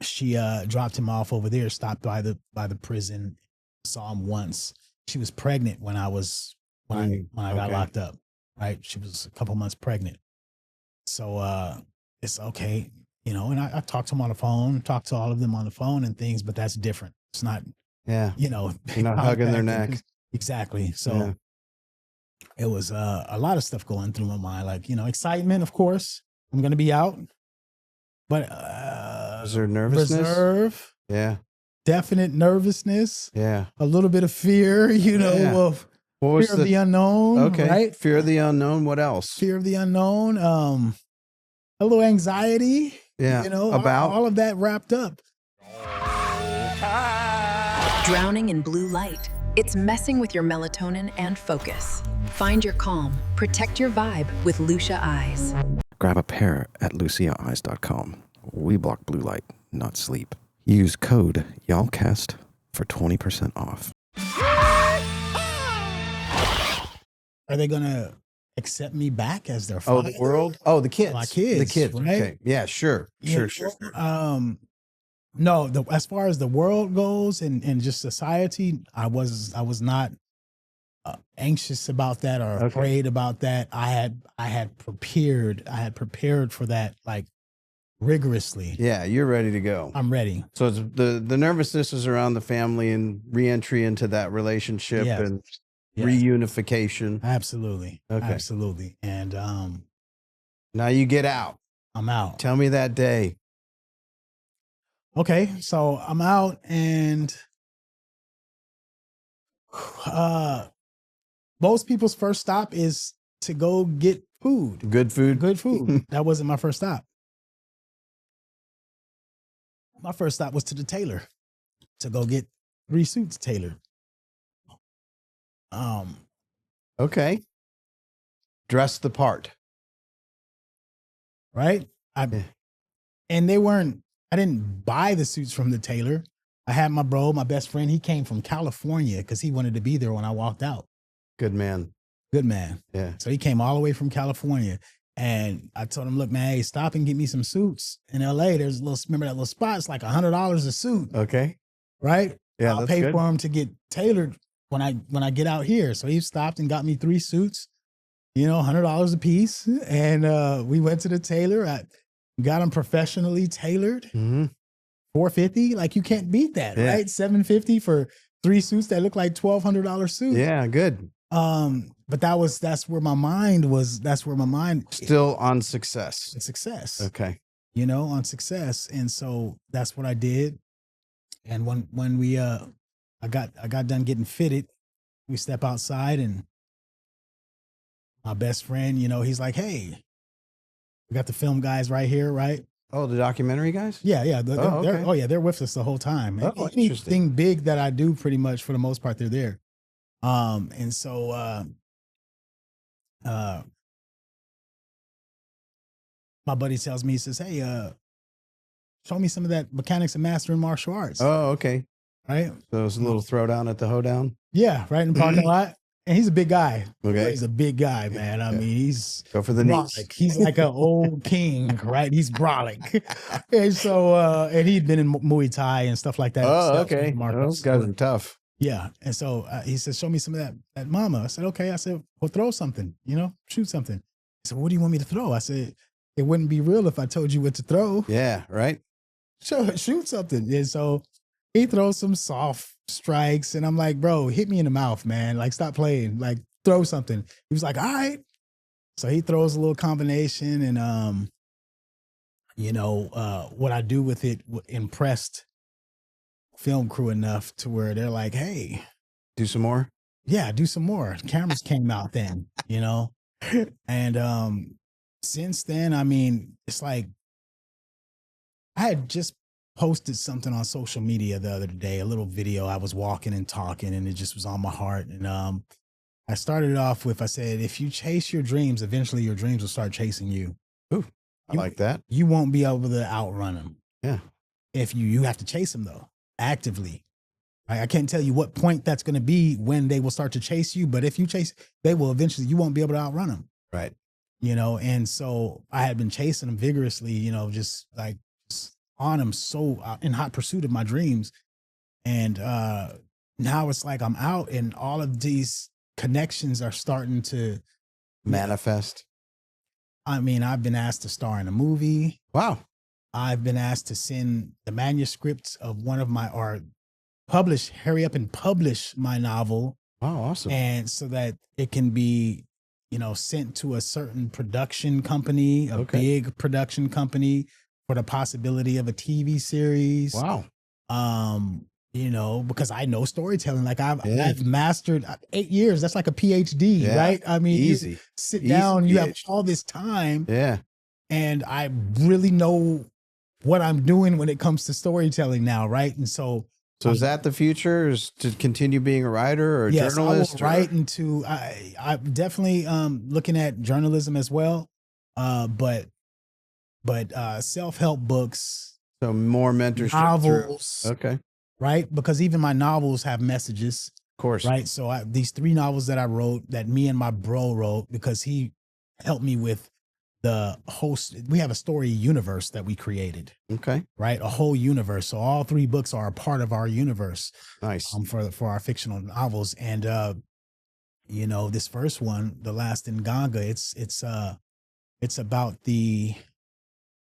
B: she dropped him off over there, stopped by the prison, saw him once. She was pregnant when I got locked up, right? She was a couple months pregnant. So it's okay, you know, and I talked to him on the phone, talked to all of them on the phone and things, but that's different. It's not, you know.
A: You're not hugging their neck.
B: Exactly. So it was a lot of stuff going through my mind, like, you know, excitement, of course. I'm going to be out. But
A: is there nervousness?
B: Reserve.
A: Yeah.
B: Definite nervousness.
A: Yeah.
B: A little bit of fear, you know, of fear of the unknown.
A: Okay.
B: Right?
A: Fear of the unknown. What else?
B: Fear of the unknown. A little anxiety.
A: Yeah.
B: You know,
A: about
B: all of that wrapped up.
D: Drowning in blue light. It's messing with your melatonin and focus. Find your calm. Protect your vibe with Lucia Eyes.
C: Grab a pair at luciaeyes.com. We block blue light, not sleep. Use code Yallcast for 20% off.
B: Are they going to accept me back as their father?
A: Oh, the world? Oh, the kids.
B: My kids.
A: The kids.
B: Right?
A: Okay. Yeah, sure. Sure.
B: No, as far as the world goes and just society, I was not anxious about that or afraid about that. I had prepared for that, like, rigorously.
A: Yeah, you're ready to go.
B: I'm ready.
A: So it's the nervousness is around the family and reentry into that relationship and reunification.
B: Absolutely.
A: Okay.
B: Absolutely. And
A: now you get out.
B: I'm out.
A: Tell me that day.
B: Okay, so I'm out and most people's first stop is to go get food.
A: Good food.
B: Good food. That wasn't my first stop. My first stop was to the tailor to go get 3 suits tailored.
A: Okay. Dress the part.
B: Right? And they weren't, I didn't buy the suits from the tailor. I had my best friend, he came from California because he wanted to be there when I walked out.
A: Good man.
B: Good man.
A: Yeah.
B: So he came all the way from California. And I told him, look, man, hey, stop and get me some suits. In LA, there's remember that little spot? It's like $100 a suit.
A: Okay.
B: Right?
A: Yeah.
B: I'll pay for him to get tailored when I get out here. So he stopped and got me 3 suits, you know, $100 a piece. And we went to the tailor. I got them professionally tailored.
A: Mm-hmm.
B: $450. Like, you can't beat that, right? $750 for 3 suits that look like $1,200 suits.
A: Yeah, good.
B: But that's where my mind was. That's where my mind
A: still on success.
B: Success.
A: Okay.
B: You know, on success. And so that's what I did. And when we I got done getting fitted, we step outside, and my best friend, you know, he's like, "Hey, we got the film guys right here, right?"
A: Oh, the documentary guys?
B: Yeah, yeah.
A: okay.
B: They're with us the whole time.
A: Oh,
B: Anything
A: interesting.
B: big that I do, pretty much for the most part, they're there. And so my buddy tells me, he says, "Hey, show me some of that mechanics and mastering martial arts."
A: Oh, okay.
B: Right?
A: So it's a little throwdown at the hoedown.
B: Yeah, right in the parking lot. And he's a big guy.
A: Okay.
B: He's a big guy, man. I mean, he's
A: Go for the knees.
B: brolic. He's like an old king, right? He's brolic. And so, and he'd been in Muay Thai and stuff like that.
A: Oh,
B: Stuff,
A: okay.
B: martial
A: Those guys are tough.
B: Yeah. And so he said, "Show me some of that mama." I said, "Okay." I said, "Well, throw something, you know, shoot something." He said, "What do you want me to throw?" I said, "It wouldn't be real if I told you what to throw.
A: Yeah, right.
B: Shoot something." And so he throws some soft strikes, and I'm like, "Bro, hit me in the mouth, man. Like, stop playing. Like, throw something." He was like, "All right." So he throws a little combination, and you know, what I do with it impressed film crew enough to where they're like, "Hey,
A: Do some more.
B: yeah, do some more." Cameras came out then, you know, and since then, I mean, it's like I had just posted something on social media the other day, a little video. I was walking and talking, and it just was on my heart. And I started it off with, I said, "If you chase your dreams, eventually your dreams will start chasing you.
A: Ooh, I like that.
B: You won't be able to outrun them.
A: Yeah.
B: If you have to chase them though, actively. I can't tell you what point that's going to be when they will start to chase you, but if you chase, they will eventually. You won't be able to outrun them."
A: Right.
B: You know, and so I had been chasing them vigorously, you know, just on them, so in hot pursuit of my dreams. And now it's like I'm out, and all of these connections are starting to
A: Manifest.
B: I mean, I've been asked to star in a movie.
A: Wow.
B: I've been asked to send the manuscripts of one of my, or hurry up and publish my novel.
A: Wow. Awesome.
B: And so that it can be, you know, sent to a certain production company, a big production company, for the possibility of a TV series.
A: Wow.
B: You know, because I know storytelling. Like I've mastered 8 years. That's like a PhD,
A: Yeah.
B: right? I mean,
A: Easy.
B: you sit
A: Easy
B: down, you have
A: PhD.
B: all this time,
A: Yeah.
B: and I really know what I'm doing when it comes to storytelling now, right? And so
A: is that the future? Is to continue being a writer or a
B: yes,
A: journalist?
B: I will write into. I'm definitely looking at journalism as well, but self-help books,
A: So more mentorship.
B: novels,
A: Okay.
B: right? Because even my novels have messages,
A: Of course.
B: right? So these 3 novels that I wrote, that me and my bro wrote, because he helped me with the host. We have a story universe that we created,
A: Okay.
B: right? A whole universe. So all 3 books are a part of our universe.
A: Nice.
B: For our fictional novels. And you know, this first one, The Last in Ganga, it's about the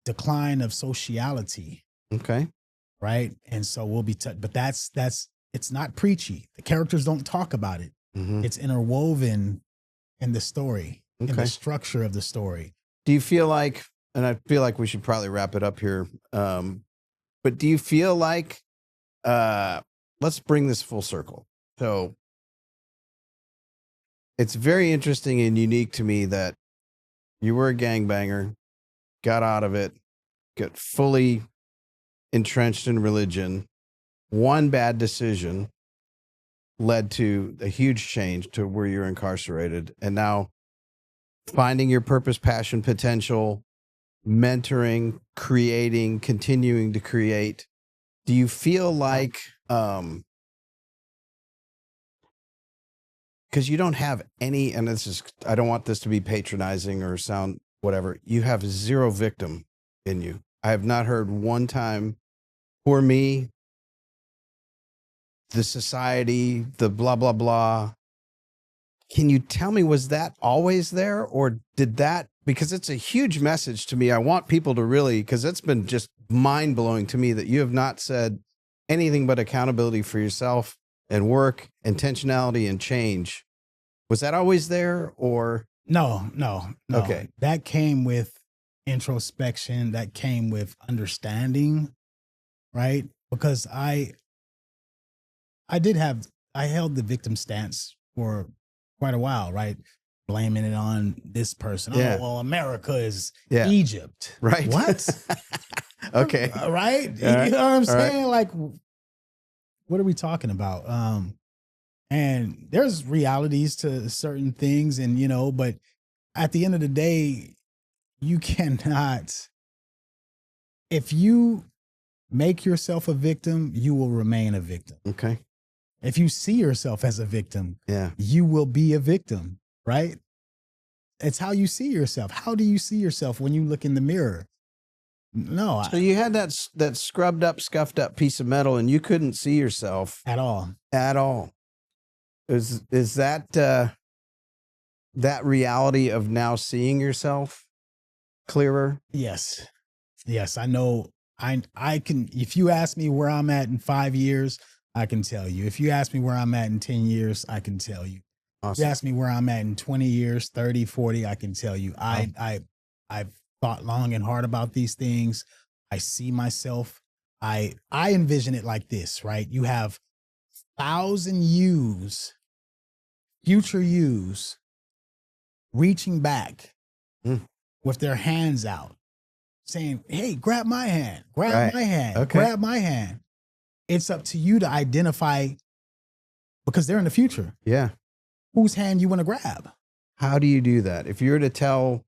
B: decline of sociality,
A: Okay.
B: right? And so we'll be but that's it's not preachy. The characters don't talk about it.
A: Mhm.
B: It's interwoven in the story, in
A: Okay.
B: the structure of the story.
A: Do you feel like, and I feel like we should probably wrap it up here, but do you feel like, let's bring this full circle. So it's very interesting and unique to me that you were a gangbanger, got out of it, got fully entrenched in religion. One bad decision led to a huge change to where you're incarcerated. And now finding your purpose, passion, potential, mentoring, creating, continuing to create. Do you feel like, because you don't have any, and this is, I don't want this to be patronizing or sound whatever, you have 0 victim in you. I have not heard one time, poor me, the society, the blah, blah, blah. Can you tell me, was that always there, or did that, because it's a huge message to me. I want people to really, because it's been just mind blowing to me that you have not said anything but accountability for yourself and work, intentionality, and change. Was that always there, or?
B: No.
A: Okay.
B: That came with introspection. That came with understanding, right? Because I held the victim stance for quite a while, right? Blaming it on this person.
A: Yeah.
B: Oh, well, America is
A: Yeah.
B: Egypt.
A: Right.
B: What?
A: Okay.
B: Right?
A: All
B: You
A: right.
B: know what I'm
A: All right.
B: saying? Like, what are we talking about? And there's realities to certain things, and but at the end of the day, you cannot, if you make yourself a victim, you will remain a victim.
A: Okay.
B: If you see yourself as a victim,
A: Yeah.
B: you will be a victim, right? It's how you see yourself. How do you see yourself when you look in the mirror? No,
A: So you had that scrubbed up, scuffed up piece of metal, and you couldn't see yourself
B: at all.
A: at all. Is that that reality of now seeing yourself clearer?
B: Yes. Yes, I know. I can, if you ask me where I'm at in 5 years, I can tell you. If you ask me where I'm at in 10 years, I can tell you. If
A: Awesome.
B: you ask me where I'm at in 20 years, 30, 40, I can tell you. I've thought long and hard about these things. I see myself. I envision it like this, right? You have 1,000 yous, future yous, reaching back with their hands out, saying, hey, grab my hand, grab my hand,
A: Okay.
B: grab my hand. It's up to you to identify, because they're in the future,
A: Yeah.
B: whose hand you want to grab.
A: How do you do that? If you were to tell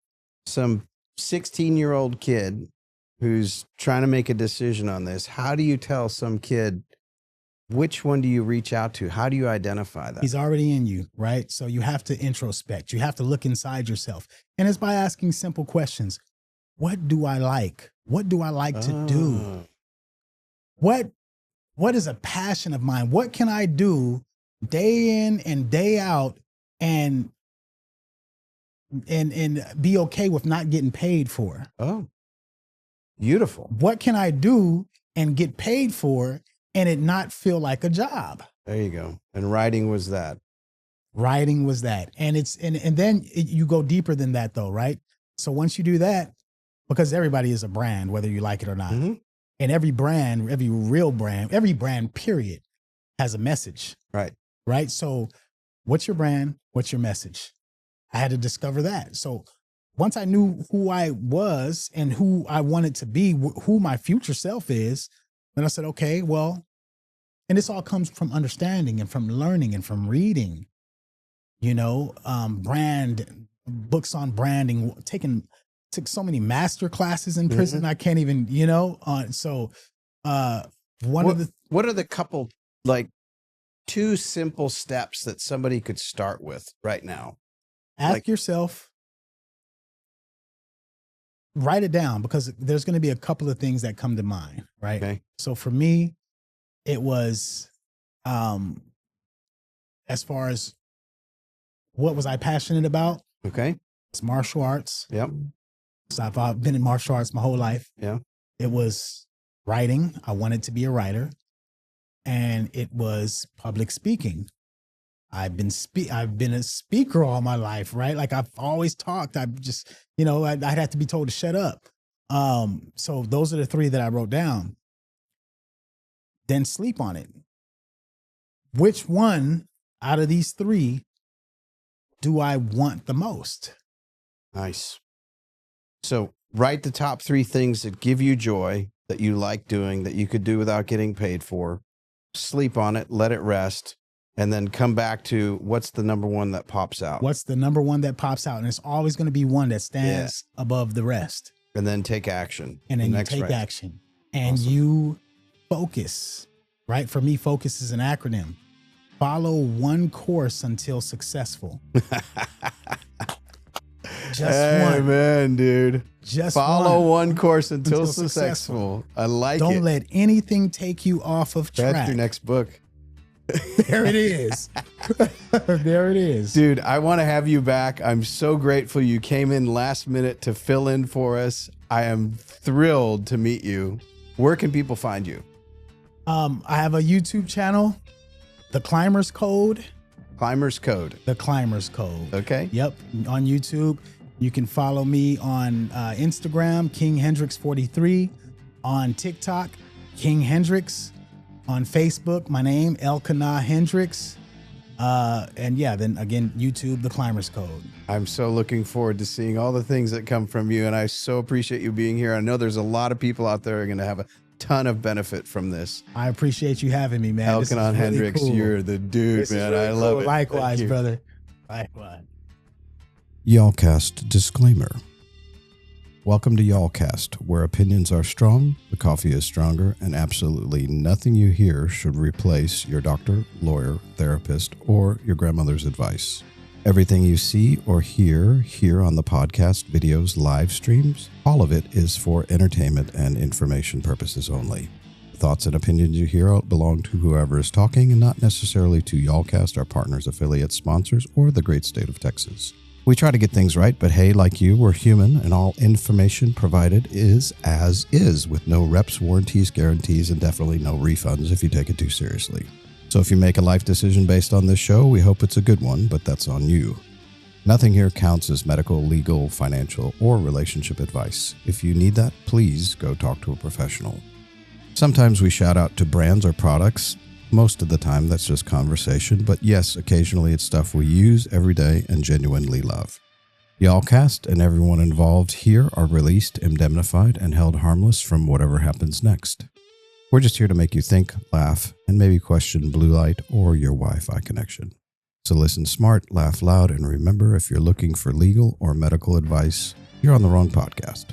A: some 16-year-old kid who's trying to make a decision on this, how do you tell some kid which one do you reach out to? How do you identify that?
B: He's already in you, right? So you have to introspect. You have to look inside yourself. And it's by asking simple questions. What do I like? What do I like to do? What is a passion of mine? What can I do day in and day out and be okay with not getting paid for?
A: Oh, beautiful.
B: What can I do and get paid for and it not feel like a job?
A: There you go. And writing was that.
B: Writing was that. And then you go deeper than that though, right? So once you do that, because everybody is a brand, whether you like it or not.
A: Mm-hmm.
B: And every brand, every real brand, every brand period has a message.
A: Right.
B: Right. So what's your brand? What's your message? I had to discover that. So once I knew who I was and who I wanted to be, who my future self is, then I said, okay, well, and this all comes from understanding and from learning and from reading, brand books on branding, took so many master classes in prison. I can't even,
A: what are the couple, like 2 simple steps that somebody could start with right now?
B: Ask yourself, write it down, because there's going to be a couple of things that come to mind, right?
A: Okay.
B: So for me, it was, as far as what was I passionate about?
A: Okay.
B: It's martial arts.
A: Yep.
B: So I've been in martial arts my whole life.
A: Yeah.
B: It was writing. I wanted to be a writer. And it was public speaking. I've been a speaker all my life, right? Like I've always talked. I just, I'd have to be told to shut up. So those are the 3 that I wrote down. Then sleep on it. Which one out of these 3 do I want the most?
A: Nice. So write the top 3 things that give you joy, that you like doing, that you could do without getting paid for. Sleep on it, let it rest, and then come back to what's the number 1 that pops out.
B: What's the number 1 that pops out? And it's always going to be one that stands above the rest.
A: And then take action.
B: And then
A: The
B: you
A: next
B: take
A: right.
B: action. And
A: Awesome.
B: you focus, right? For me, focus is an acronym. Follow one course until successful. Just one.
A: Man, dude.
B: Just
A: Follow
B: one.
A: one course until
B: Until
A: successful. I like it.
B: Don't let anything take you off of track.
A: That's your next book.
B: There it is. There it is.
A: Dude, I want to have you back. I'm so grateful you came in last minute to fill in for us. I am thrilled to meet you. Where can people find you?
B: I have a YouTube channel, The Climber's Code.
A: Climber's Code.
B: The Climber's Code.
A: Okay.
B: Yep. On YouTube. You can follow me on Instagram, King Hendrix 43. On TikTok, King Hendrix. On Facebook, my name, Elkanah Hendrix. And yeah, then again, YouTube, The Climber's Code.
A: I'm so looking forward to seeing all the things that come from you. And I so appreciate you being here. I know there's a lot of people out there who are going to have a ton of benefit from this.
B: I appreciate you having me, man.
A: Elkanah Hendrix,
B: cool.
A: You're the dude, man.
B: Really
A: I love
B: cool.
A: it.
B: Likewise, brother. Likewise.
C: Yallcast disclaimer. Welcome to Yallcast, where opinions are strong, the coffee is stronger, and absolutely nothing you hear should replace your doctor, lawyer, therapist, or your grandmother's advice. Everything you see or hear here on the podcast, videos, live streams, all of it is for entertainment and information purposes only. The thoughts and opinions you hear belong to whoever is talking and not necessarily to Yallcast, our partners, affiliates, sponsors, or the great state of Texas. We try to get things right, but hey, like you, we're human, and all information provided is as is, with no reps, warranties, guarantees, and definitely no refunds if you take it too seriously. So if you make a life decision based on this show, we hope it's a good one, but that's on you. Nothing here counts as medical, legal, financial, or relationship advice. If you need that, please go talk to a professional. Sometimes we shout out to brands or products. Most of the time, that's just conversation, but yes, occasionally it's stuff we use every day and genuinely love. Yallcast and everyone involved here are released, indemnified, and held harmless from whatever happens next. We're just here to make you think, laugh, and maybe question blue light or your Wi-Fi connection. So listen smart, laugh loud, and remember, if you're looking for legal or medical advice, you're on the wrong podcast.